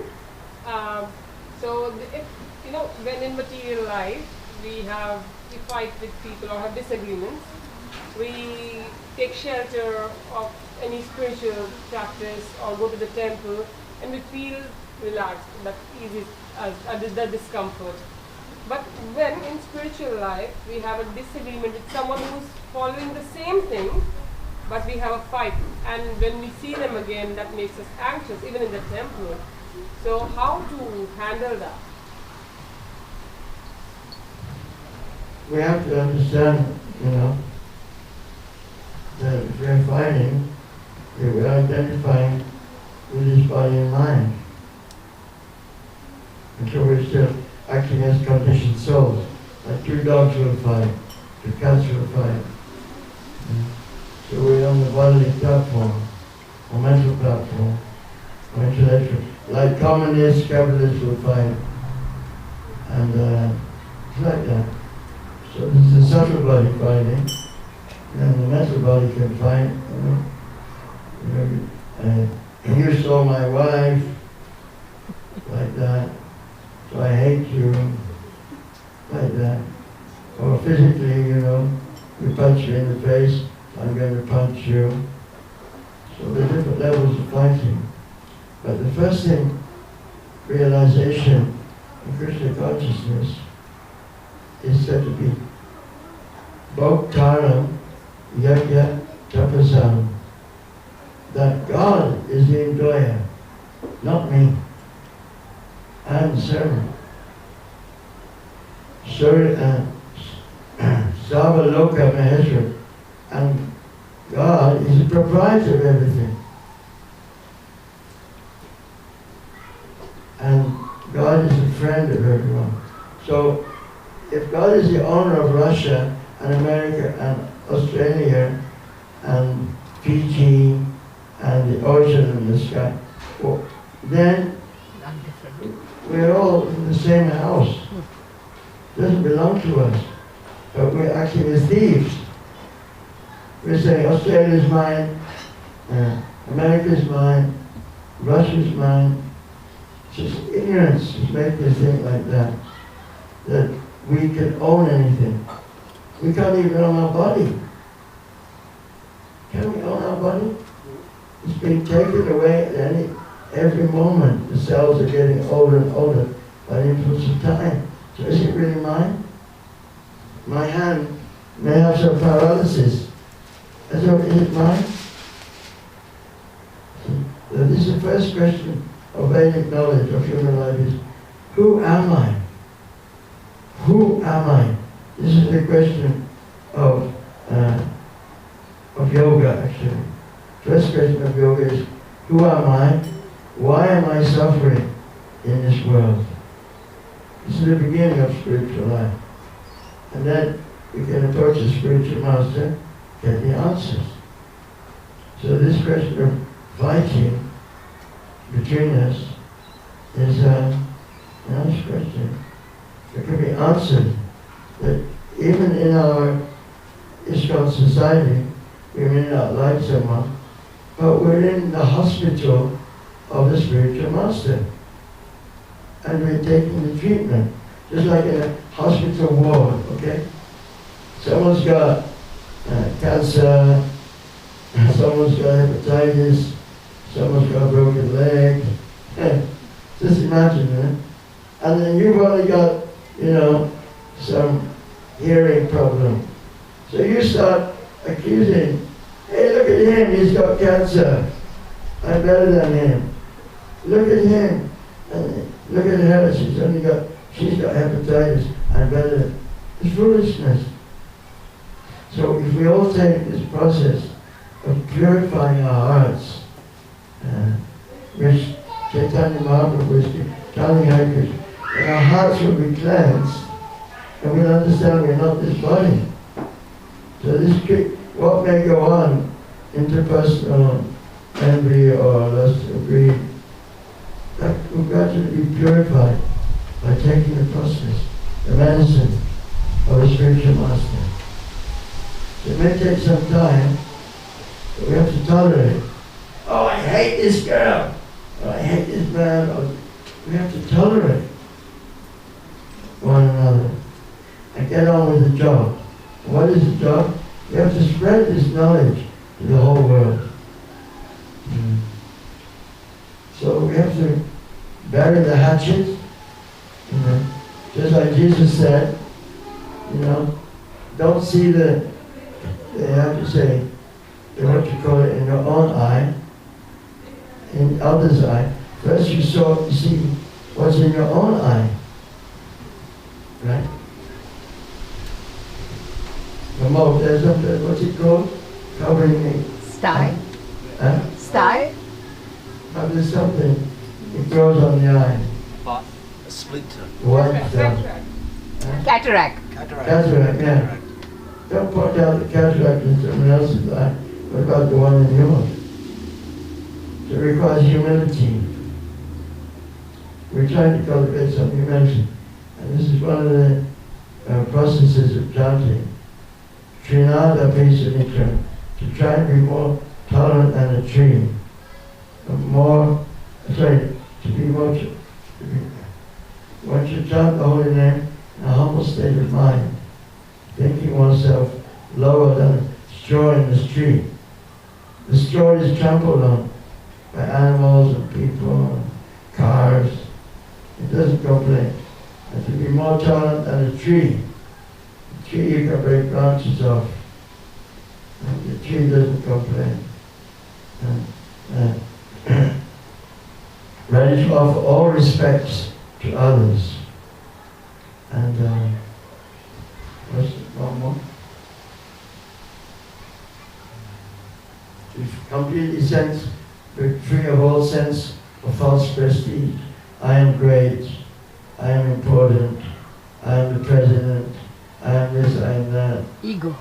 When in material life we fight with people or have disagreements, we take shelter of any spiritual practice or go to the temple, and we feel relaxed, that eases us the discomfort. But when in spiritual life we have a disagreement with someone who's following the same thing, but we have a fight, and when we see them again, that makes us anxious, even in the temple. So how to handle that? We have to understand, that if we're fighting, we're identifying with this body and mind. And so we're still acting as conditioned souls. Like two dogs will fight, two cats will fight. So we're on the bodily platform, or mental platform, or intellectual. Like communists, capitalists will fight. And it's like that. So this is a subtle body fighting, and the mental body can fight, and you stole my wife, like that, so I hate you, like that. Or physically, you punch me in the face, I'm going to punch you. So there are different levels of fighting. But the first thing, realization in Krishna consciousness, is said to be Bhoktaram Yajna Tapasam, that God is the enjoyer, not me. I am the servant. Sarvaloka Maheshwar, and God is the proprietor of everything. And God is the friend of everyone. So if God is the owner of Russia and America and Australia and Fiji and the ocean and the sky, well, then we're all in the same house. It doesn't belong to us. But we're acting as thieves. We're saying Australia's mine, America's mine, Russia's mine. It's just ignorance is making us think like that. That we can own anything. We can't even own our body. Can we own our body? It's being taken away at every moment. The cells are getting older and older by the influence of time. So is it really mine? My hand may have some paralysis. And so is it mine? So this is the first question of Vedic knowledge of human life is, who am I? Who am I? This is the question of yoga, actually. First question of yoga is, who am I? Why am I suffering in this world? This is the beginning of spiritual life. And then we can approach a spiritual master, get the answers. So this question of fighting between us is a nice question. It can be answered that even in our ISKCON society, we may not like someone, but we're in the hospital of the spiritual master. And we're taking the treatment, just like in a hospital ward, okay? Someone's got cancer, someone's got hepatitis, someone's got a broken leg. Just imagine that. And then you've only got, some hearing problem. So you start accusing, hey, look at him, he's got cancer. I'm better than him. Look at him. And look at her, she's got hepatitis. I'm better. It's foolishness. So if we all take this process of purifying our hearts, which Chaitanya Mahaprabhu was telling us, and our hearts will be cleansed, and we'll understand we're not this body. So what may go on, interpersonal envy or lust or greed, that will gradually be purified by taking the process, the medicine of a spiritual master. So it may take some time, but we have to tolerate. Oh, I hate this girl, or I hate this man, or we have to tolerate one another and get on with the job. What is the job? We have to spread this knowledge to the whole world. So we have to bury the hatchet, Just like Jesus said, you know, don't see they have to say, what you call it, in your own eye, in others' eye. First you see what's in your own eye. Right? The mouth, there's something, what's it called? Covering me. Sty. Huh? Sty. But there's something, it grows on the eye. A splinter. White stuff. Cataract. Cataract, yeah. Don't point out the cataract in someone else's eye. What about the one in yours? So it requires humility. We're trying to cultivate some humility. And this is one of the processes of chanting. Trinada Pesamitra, to try and be more tolerant than a tree. Once you chant the holy name in a humble state of mind, thinking oneself lower than a straw in the street. The straw is trampled on by animals and people and cars. It doesn't complain. And to be more tolerant than a tree. The tree you can break branches off. And the tree doesn't complain. Ready to offer all respects to others. And what's one more? To completely free of all sense of false prestige. I am great, I am important, I am the president, I am this, I am that. Ego.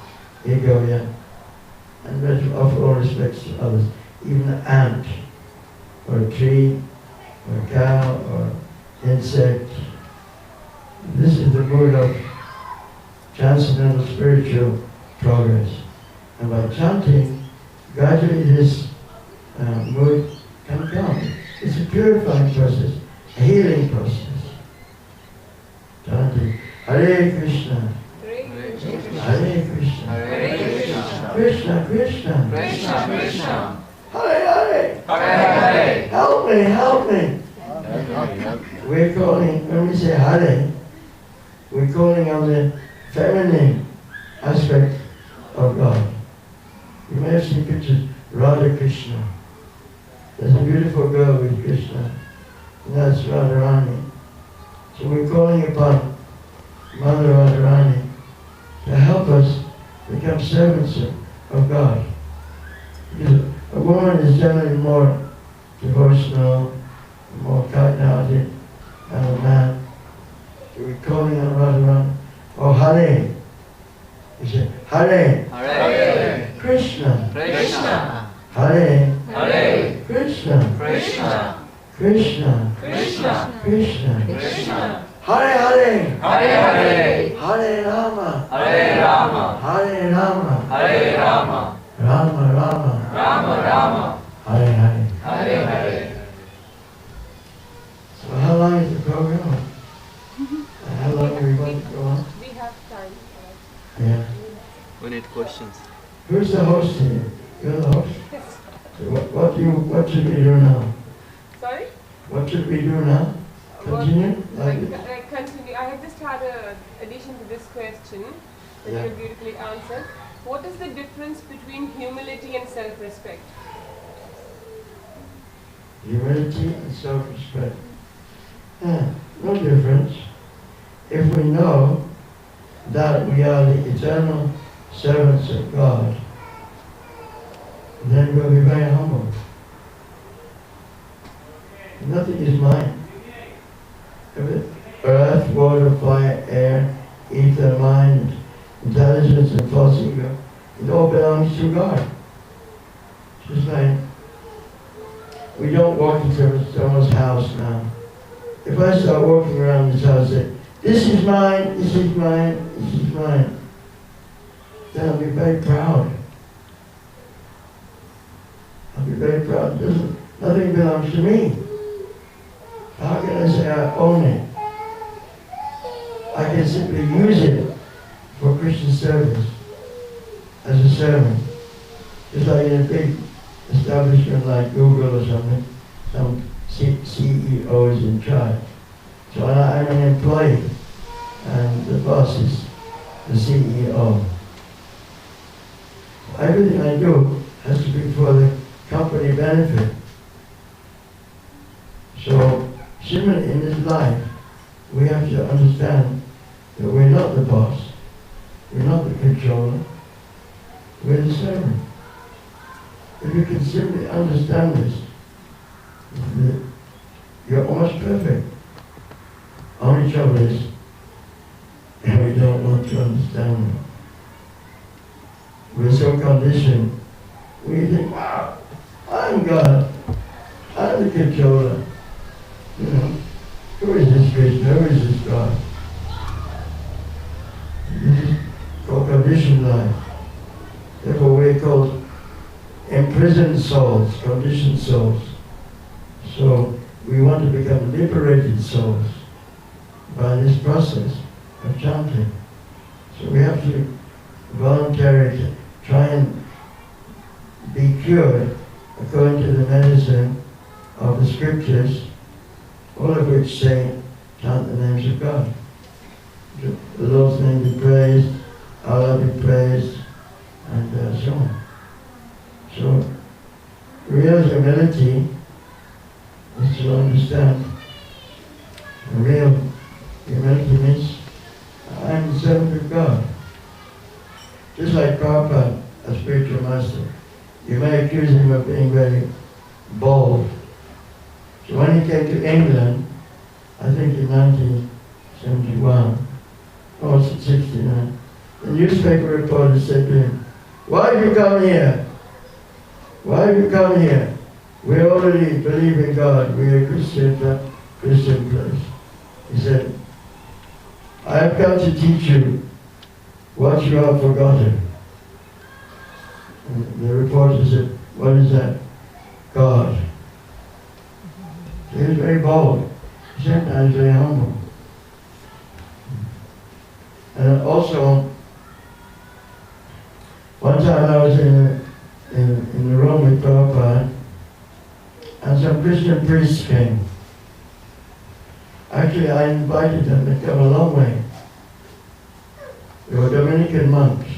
Ego, yeah. And ready to offer all respects to others. Even an ant, or a tree, or a cow, or insect. This is the mood of transcendental spiritual progress. And by chanting, gradually this mood can come. It's a purifying process, a healing process. Chanting, Hare Krishna, Hare Krishna, Hare Krishna, Krishna Krishna, Krishna Krishna, Hare Hare, Hare Hare. help me, help me. We're calling, when we say Hare, we're calling on the feminine aspect of God. You may have seen pictures, Radha Krishna. There's a beautiful girl with Krishna, and that's Radharani. So we're calling upon Mother Radharani to help us become servants of God. Because a woman is generally more devotional, more kind-hearted than a man. So we're calling on Radharani. Oh, Hare. You say, Hare. Hare Krishna. Krishna, Hare. Hare Krishna. Krishna, Krishna. Krishna, Krishna. Krishna, Hare Hare. Hare Hare, Hare Rama. Hare Rama, Hare Rama. Hare Rama, Rama Rama. Rama Rama, Hare Hare. Hare Hare. So how long is the program? And how long are we going to go on? We have time. Yeah. We need questions. Who's the host here? You're the host? So what should we do now? Sorry? What should we do now? Continue? Like this? Continue. I have just had an addition to this question that Yeah. you beautifully answered. What is the difference between humility and self-respect? Humility and self-respect. Yeah, no difference. If we know that we are the eternal servants of God, then we'll be very humble. Nothing is mine. Earth, water, fire, air, ether, mind, intelligence, and false ego, it all belongs to God. Just like we don't walk into someone's house now. If I start walking around this house and say, this is mine, this is mine, this is mine, then I'll be very proud. I'll be very proud. Nothing belongs to me. How can I say I own it? I can simply use it for Christian service as a servant. Just like in a big establishment like Google or something, some CEO is in charge. So I'm an employee. and the boss is the CEO. Everything I do has to be for the company benefit. So, similarly in this life, we have to understand that we're not the boss, we're not the controller, we're the servant. If you can simply understand this, you're almost perfect. Only trouble is, we don't want to understand it. We're so conditioned, we think, wow, I'm God, I'm the controller. You know, who is this Krishna, who is this God? This is called conditioned life. Therefore we're called imprisoned souls, conditioned souls. So we want to become liberated souls by this process of chanting. So we have to voluntarily try and be cured according to the medicine of the scriptures, all of which say, chant the names of God. The Lord's name be praised, Allah be praised, and so on. So, real humility is to understand. Real humility means, I'm the servant of God. Just like Prabhupada, a spiritual master, you may accuse him of being very bold. So when he came to England, I think in 1971, or 69, the newspaper reporter said to him, why have you come here? Why have you come here? We already believe in God. We are Christian place. He said, I have come to teach you what you have forgotten. And the reporter said, what is that? God. He was very bold, sometimes very humble. And also, one time I was in the room with Prabhupada, and some Christian priests came. Actually, I invited them to come a long way. They were Dominican monks.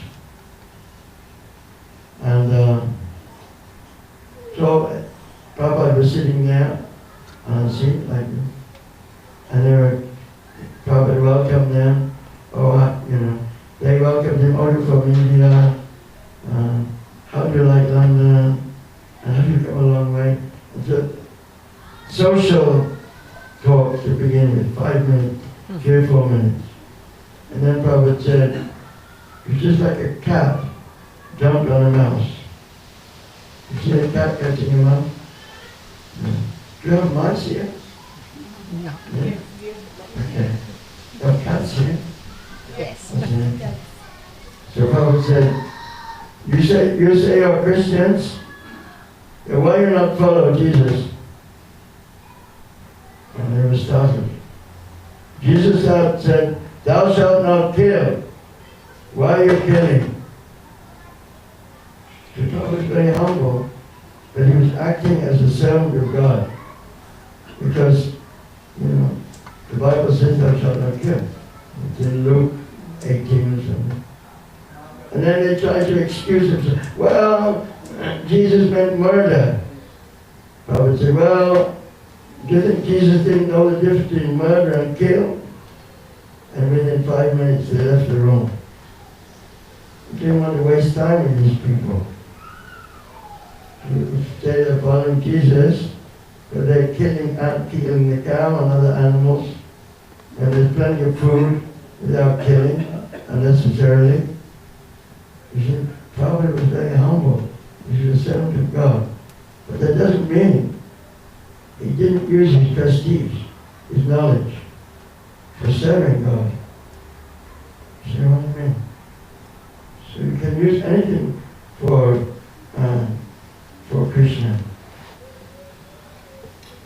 And so Prabhupada was sitting there on a seat like this. And Prabhupada welcomed them. They welcomed him out from India. How do you like London? And have you come a long way? It's a social talk to begin with, 5 minutes, 3 or 4 minutes. And then Prabhupada said, it's just like a cat jumped on a mouse. You see a cat catching a mouse? No. Do you have mice here? No. Yeah? Okay. You have cats here? Yes. Okay. So Prabhupada said, you say you're Christians, then why you not follow Jesus? And they were startled. Jesus said, thou shalt not kill. Why are you killing? So Prabhupada was very humble, but he was acting as a servant of God. Because, the Bible says thou shalt not kill. It's in Luke 18 or something. And then they tried to excuse themselves. Well, Jesus meant murder. Prabhupada said, well, do you think Jesus didn't know the difference between murder and kill? And within 5 minutes they left the room. He didn't want to waste time with these people. They say they're following Jesus, but they're killing the cow and other animals. And there's plenty of food without killing unnecessarily. You see, Prabhupada was very humble. He was a servant of God. But that doesn't mean he didn't use his prestige, his knowledge, for serving God. See what I mean? So you can use anything for Krishna.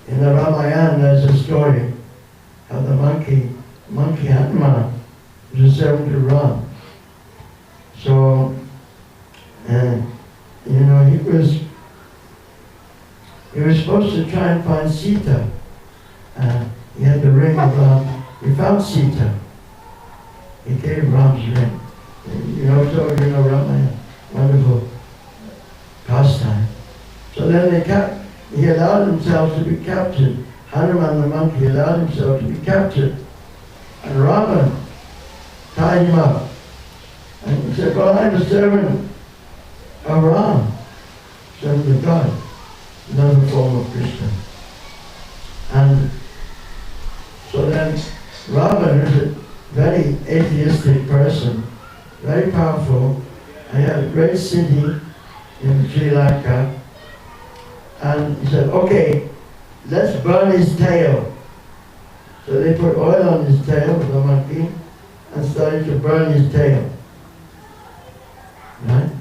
In the Ramayana there's a story how the monkey Hanuman was a servant of Ram. So, he was supposed to try and find Sita. He had the ring of Ram. He found Sita. he gave Ram's ring. You know, so you know Ram, wonderful pastime. So then he allowed himself to be captured. Hanuman the monkey allowed himself to be captured. And Ravan tied him up. And he said, well, I'm a servant of Ram, servant of God, another form of Krishna. And so then Ravan is a very atheistic person, very powerful. I had a great city in Sri Lanka. And he said, okay, let's burn his tail. So they put oil on his tail, the monkey, and started to burn his tail. Right?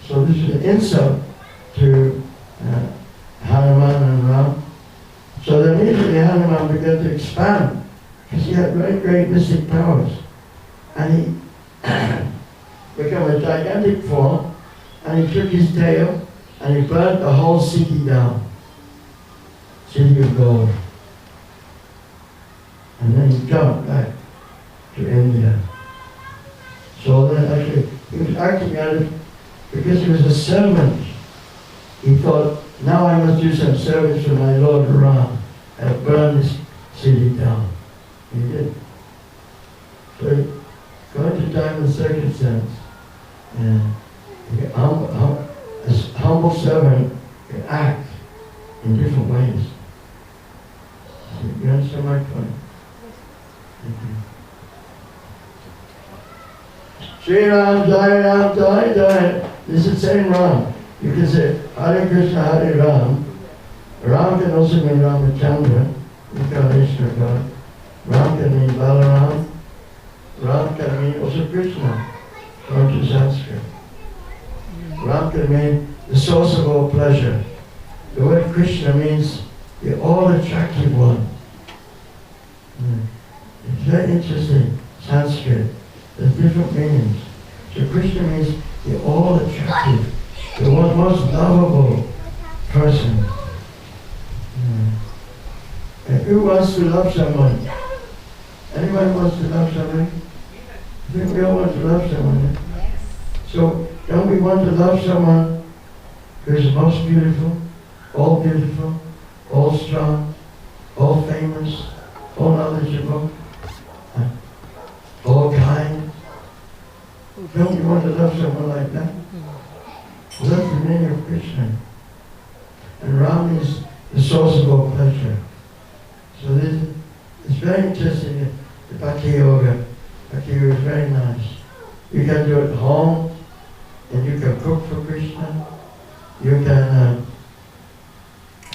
So this is an insult to Hanuman and Ram. So then immediately Hanuman began to expand, because he had very great mystic powers. And he became a gigantic form, and he took his tail, and he burnt the whole city down. City of gold. And then he jumped back to India. So then actually, he was acting out of, because he was a servant, he thought, now I must do some service for my Lord Ram and burn this city down. He did. So going to time and circumstance, and a humble servant can act in different ways. You understand my point? Thank you. Sri Ram, Jai Ram, Jai Jai. This is the same Ram. You can say Hare Krishna, Hare Ram. Ram can also mean Ramachandra, incarnation of God. Ram can mean Balaram. Ram can mean also Krishna, according to Sanskrit. Ram can mean the source of all pleasure. The word Krishna means the all-attractive one. It's very interesting, Sanskrit. There's different meanings. So Krishna means the all-attractive, the one most lovable person. And who wants to love someone? Anybody wants to love someone? I think we all want to love someone. So don't we want to love someone who's most beautiful, all strong, all famous, all knowledgeable, all kind? Don't you want to love someone like that? That's the meaning of Krishna. And Ram is the source of all pleasure. So this, it's very interesting, the Bhakti Yoga. Bhakti Yoga is very nice. You can do it at home, and you can cook for Krishna. You can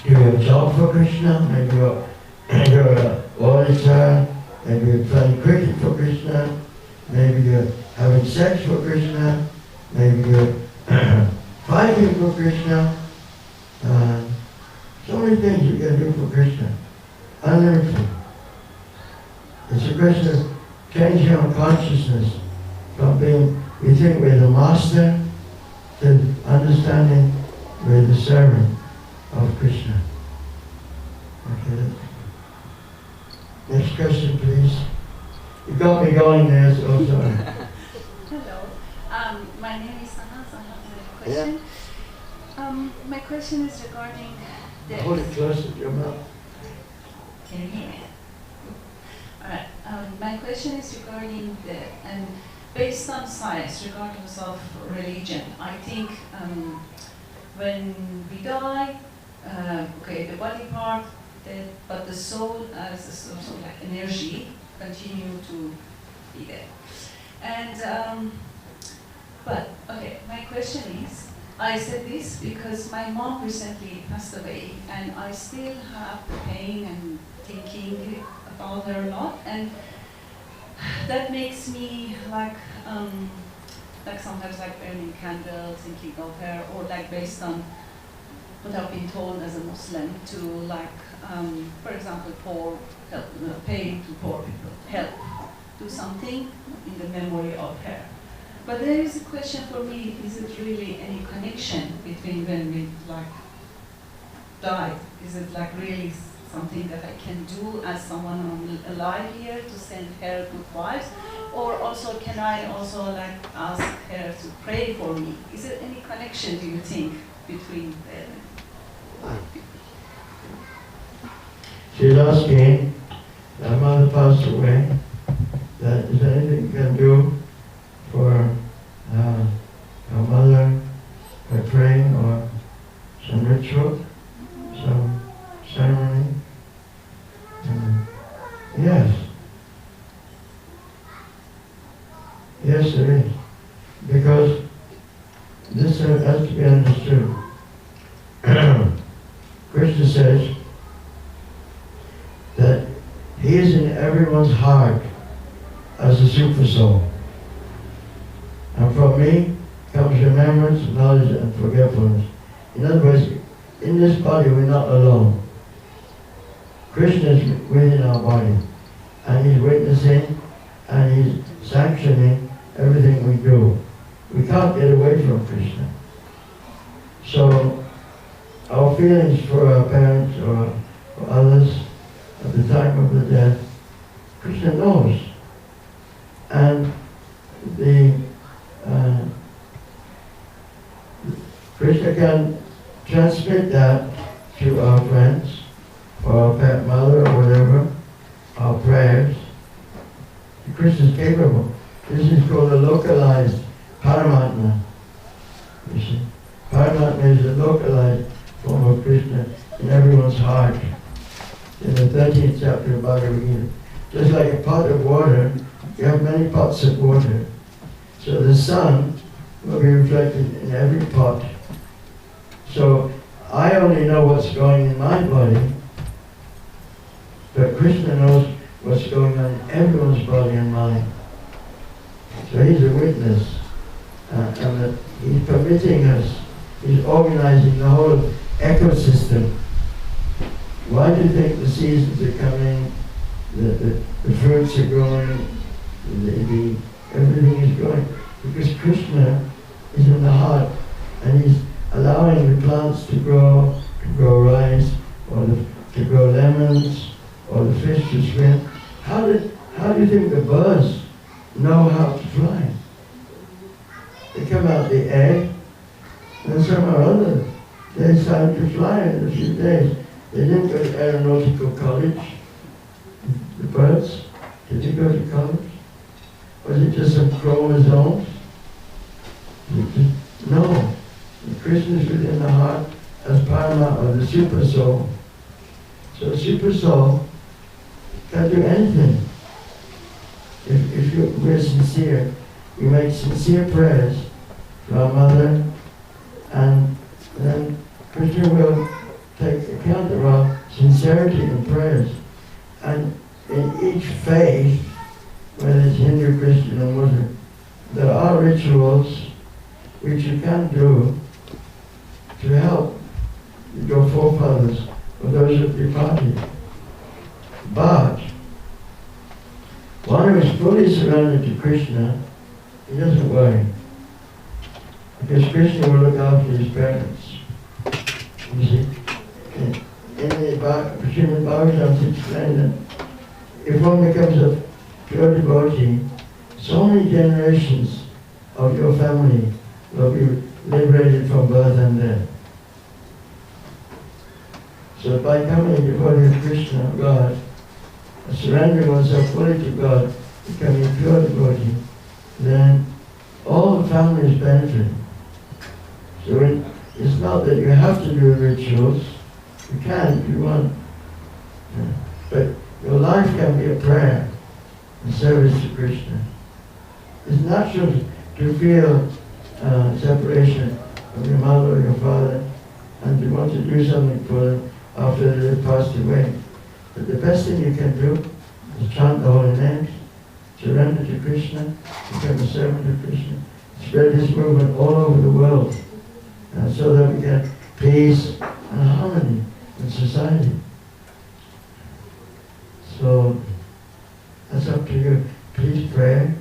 do a job for Krishna. Maybe you're an auditor. Maybe you're playing cricket for Krishna. Maybe you're having sex for Krishna. Maybe you're fighting for Krishna. So many things you can do for Krishna. Unlimited. It's a question of changing our consciousness from being, we think we're the master, to understanding we're the servant of Krishna. Okay. Next question, please. You got me going there, so sorry. Hello. My name is Anna. I have a question. My question is regarding the... Hold it close to your mouth. Can you hear me? Alright. My question is regarding the... and based on science, regardless of religion, I think when we die, okay, the body part, but the soul as a source of like energy continue to be there. And but okay, my question is, I said this because my mom recently passed away, and I still have pain and thinking about her a lot, and that makes me like sometimes like burning candles, thinking of her, or like based on what I've been told as a Muslim to like, for example, pay to poor people, help, do something in the memory of her. But there is a question for me: is it really any connection between when we like died? Is it like really something that I can do as someone alive here to send her good vibes? Or also can I also like ask her to pray for me? Is there any connection, do you think, between them? She's asking, her mother passed away, that is there anything you can do for her mother by praying or some ritual, some ceremony? Yes. Yes, there is. Because this has to be understood. Krishna says that he is in everyone's heart as a super soul. And from me comes remembrance, knowledge, and forgetfulness. In other words, in this body we're not alone. Krishna is within our body, and he's witnessing and he's sanctioning everything we do. We can't get away from Krishna. So our feelings for our parents or for others at the time of the death, Krishna knows. And Krishna can transmit that to our friends, or our pet mother, or whatever, our prayers. Krishna is capable. This is called a localized Paramatma. You see, Paramatma is a localized form of Krishna in everyone's heart. In the 13th chapter of Bhagavad Gita, just like a pot of water, you have many pots of water. So the sun will be reflected in every pot. So I only know what's going in my body, but Krishna knows what's going on in everyone's body and mind. So he's a witness, and that he's permitting us, he's organizing the whole ecosystem. Why do you think the seasons are coming, the fruits are growing, everything is growing? Because Krishna is in the heart, and he's allowing the plants to grow rice, or to grow lemons, or the fish to swim. How do you think the birds know how to fly? They come out the egg, and somehow or other they decide to fly in a few days. They didn't go to aeronautical college, the birds. Did they go to college? Was it just some chromosomes? No. Krishna is within the heart as Parama, or the super soul. So super soul can do anything. If we're sincere, we make sincere prayers to our mother, and then Krishna will take account of our sincerity in prayers. And in each faith, whether it's Hindu, Christian, or Muslim, there are rituals which you can do to help your forefathers or those who have departed. But one who is fully surrendered to Krishna, he doesn't worry, because Krishna will look after his parents. You see, in the Srimad Bhagavatam it's explained that if one becomes a pure devotee, so many generations of your family will be liberated from birth and death. So by becoming a devotee of Krishna, God, surrendering oneself fully to God, becoming a pure devotee, then all the family is benefiting. So it's not that you have to do rituals. You can if you want. But your life can be a prayer in service to Krishna. It's natural to feel separation from your mother or your father, and to want to do something for them after they've passed away. But the best thing you can do is chant the holy names, surrender to Krishna, become a servant of Krishna, spread this movement all over the world, so that we get peace and harmony in society. So that's up to you. Please pray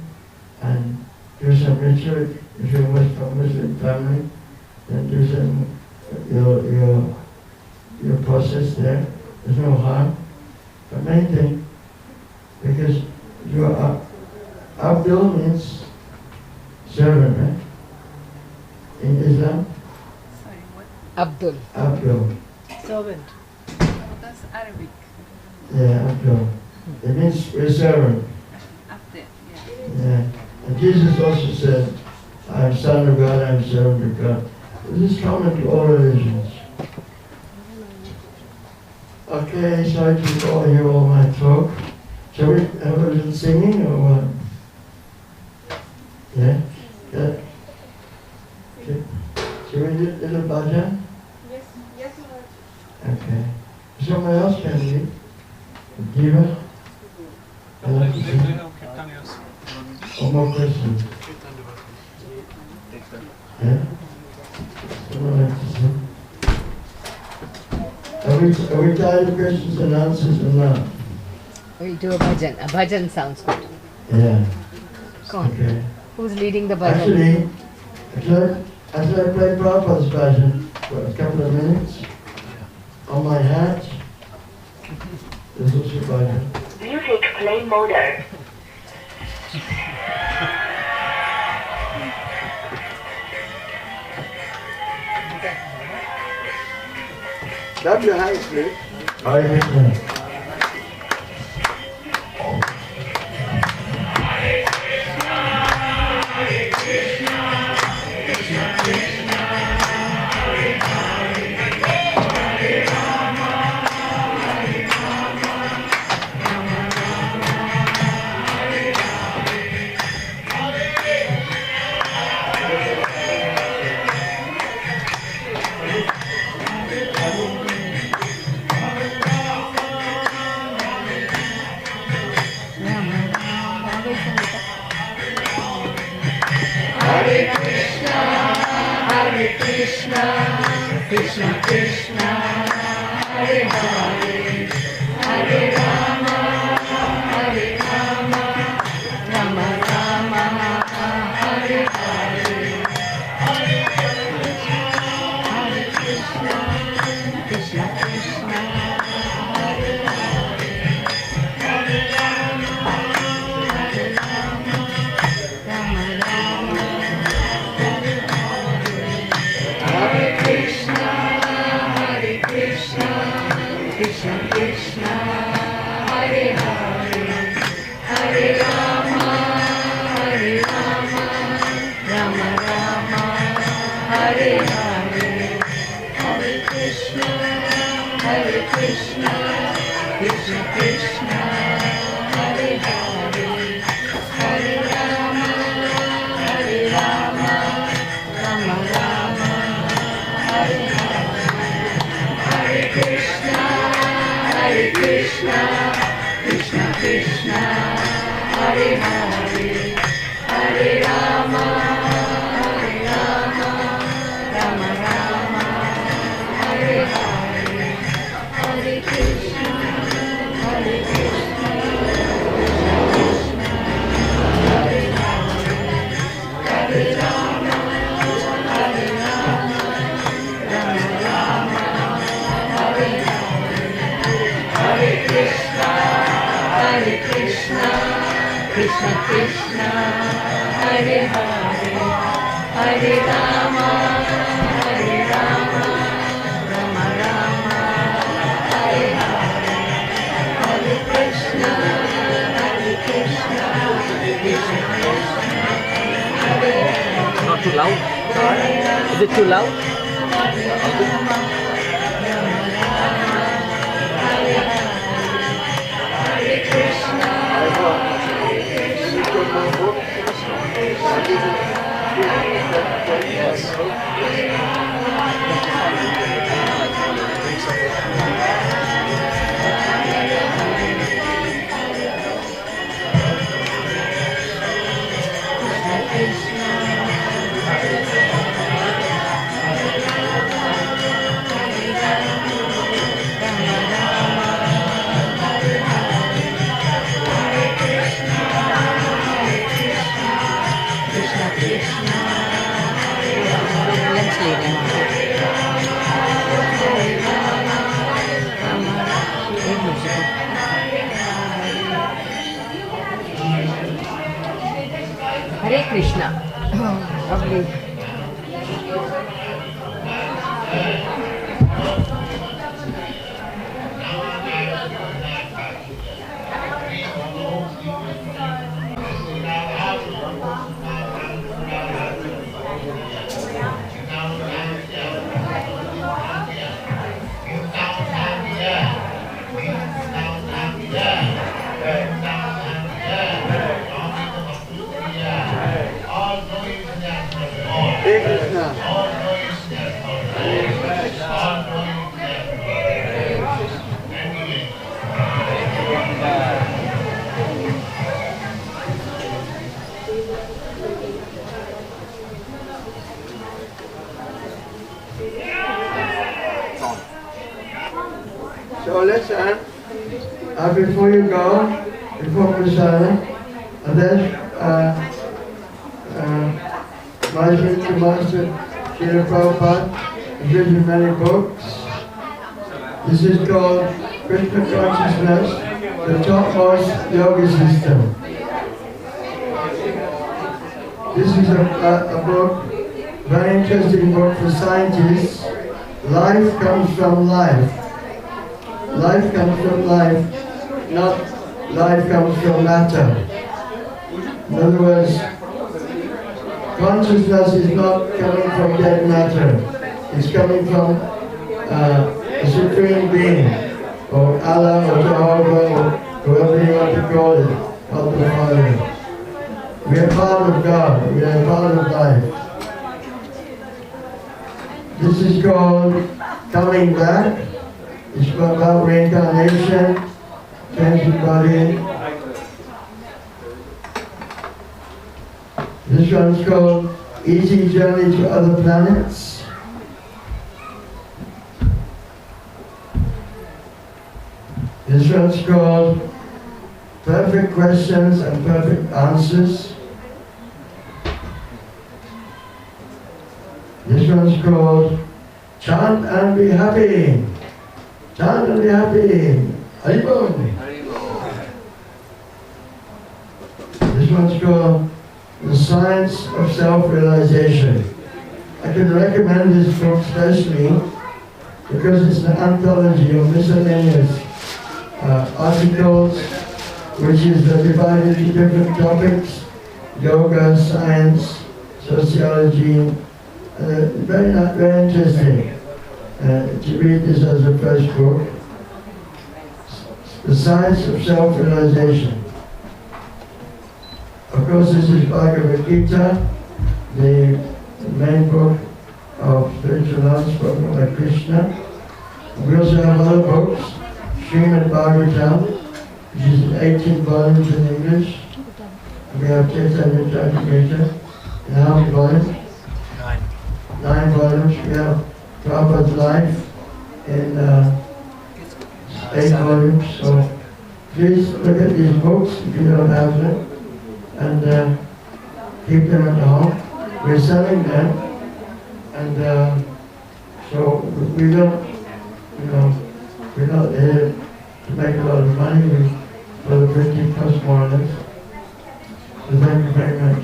and do some ritual. If you're from Muslim family, then do some your process there. There's no harm. Abdul means servant, right? In Islam? Sorry, what? Abdul. Abdul. Servant. That's Arabic. Yeah, Abdul. It means a servant. Abdul, Yeah. And Jesus also said, I am son of God, I am servant of God. This is common to all religions. Okay, so I can all hear all my talk. Shall we have a little singing or what? Yeah? Yeah. Okay. Shall we do a little bhajan? Yes, yes, Lord. Okay. Someone else can lead? Diva? I'd like to sing. One more question. Yeah? Someone like to sing? Are we tired of questions and answers or not? We'll do a bhajan. A bhajan sounds good. Yeah. Come on. Okay. Who's leading the bhajan? Actually, after I play Prabhupada's bhajan for a couple of minutes, on my hat, there's also bhajan. Music play mode. Clap your hands, please. Hare Krishna. Krishna Krishna, Hare Hare, Hare Rama, Hare Rama, Rama Rama, Hare Hare, Hare Krishna, Krishna Krishna, Hare Hare, Hare Rama, Hare Rama, Rama Rama, Hare Hare, Hare Krishna, Hare Krishna, Krishna Krishna, Hare Hare, Hare Rama, Hare Rama, Rama Rama, Hare Hare, Hare Krishna, Hare Krishna, Krishna Krishna, Hare Hare, Hare Rama, Hare Rama, Rama Rama, Hare Hare, Hare Krishna, Hare Krishna, Krishna Krishna, Hare Hare, Hare Rama, Hare Rama, Rama Rama, Hare Hare, Hare Krishna, Hare Krishna, Krishna Krishna, Hare Hare, Hare Rama, Hare Rama, Rama Rama, Hare Hare, Hare Krishna, Hare Krishna, Krishna Krishna, Hare Hare, Hare Rama, Hare Rama, Rama Rama, Hare Hare, Hare Krishna, Hare Krishna, Krishna Krishna, Hare Hare. Not too loud? Is it too loud? Hare Krishna, Hare Krishna. Lovely. So listen, before you go, before Prasadam, and then my spiritual master, Srila Prabhupada, has written many books. This is called Krishna Consciousness, the topmost yoga system. This is a book, very interesting book for scientists. Life comes from life. Life comes from life, not life comes from matter. In other words, consciousness is not coming from dead matter. It's coming from a supreme being, or Allah, or Jehovah, or whoever you want to call it, God the Father. We are part of God. We are part of life. This is called coming back. It's about reincarnation, changing body. This one's called Easy Journey to Other Planets. This one's called Perfect Questions and Perfect Answers. This one's called Chant and Be Happy. Chant and be happy. Haribol. This one's called The Science of Self-Realization. I can recommend this book especially because it's an anthology of miscellaneous articles which is divided into different topics: yoga, science, sociology. Very interesting. To read this as a first book, The Science of Self-Realization. Of course, this is Bhagavad Gita, the main book of spiritual knowledge spoken by Krishna. We also have other books, Srimad Bhagavatam, which is in 18 volumes in English. We have Chaitanya Charitamrita, in how many volumes? 9 volumes. We have Prabhupada's Life in 8 volumes. So please look at these books if you don't have them, and keep them at home. We're selling them, and so we don't, we're not here to make a lot of money. For the printing costs more or less. So thank you very much.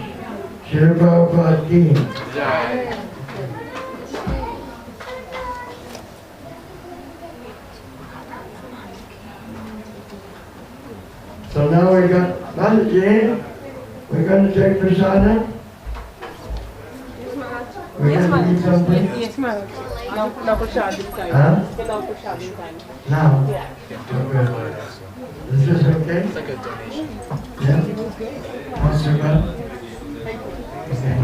Srila Prabhupada Ki. So now we got Mataji. We're going to take prasadam. We're going to eat something. Yes, ma'am. Now for Shadin time. Huh? Now for Shadin time. Now? Yeah. Okay. Is this okay? It's like a donation. Yeah? Once you got? Okay.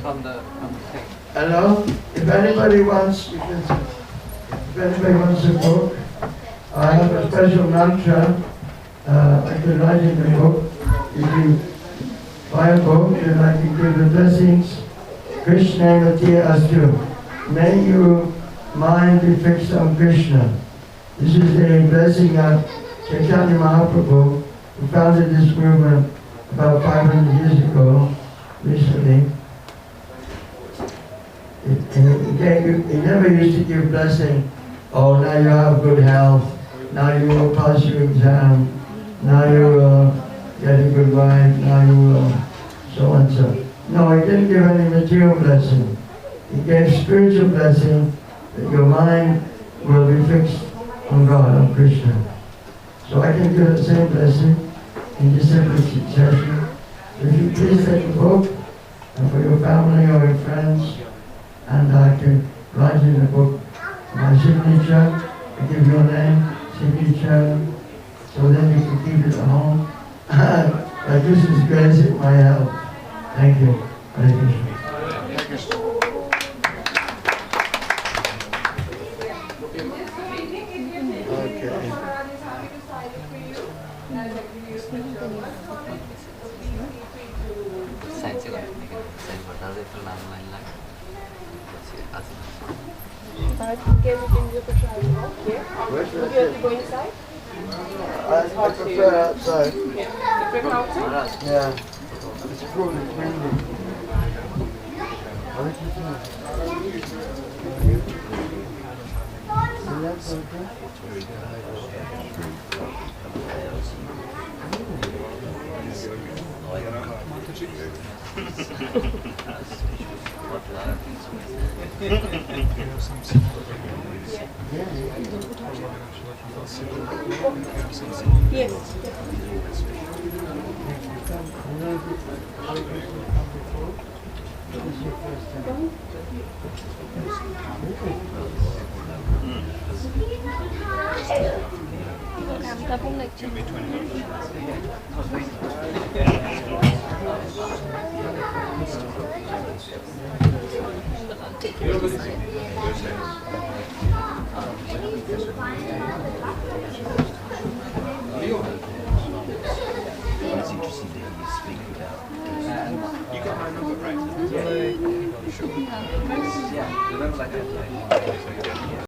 From the thing. Hello? If anybody wants, a book, I have a special mantra I can write in the book. If you buy a book, then I can give the blessings. Krishna Mati Astu. May your mind be fixed on Krishna. This is a blessing of Chaitanya Mahaprabhu, who founded this movement about 500 years ago, recently. He never used to give blessing oh, now you have good health, now you will pass your exam, now you will get a good wife, now you will so and so. No, he didn't give any material blessing. He gave spiritual blessing that your mind will be fixed on God, on Krishna. So I can give the same blessing in disciplic succession. If you please take the book, and for your family or your friends, and I can write in the book my signature, I give your name, signature, so then you can keep it at home. By Krishna's grace, it might help. Thank you. Hare Krishna. Can we give the try now? Yeah. Would you have to go inside? I prefer outside. Yeah. You prefer outside? Yeah. It's cool, it's windy. Yes. You got my number, right? Yeah. Sure. Yeah. Remember like that?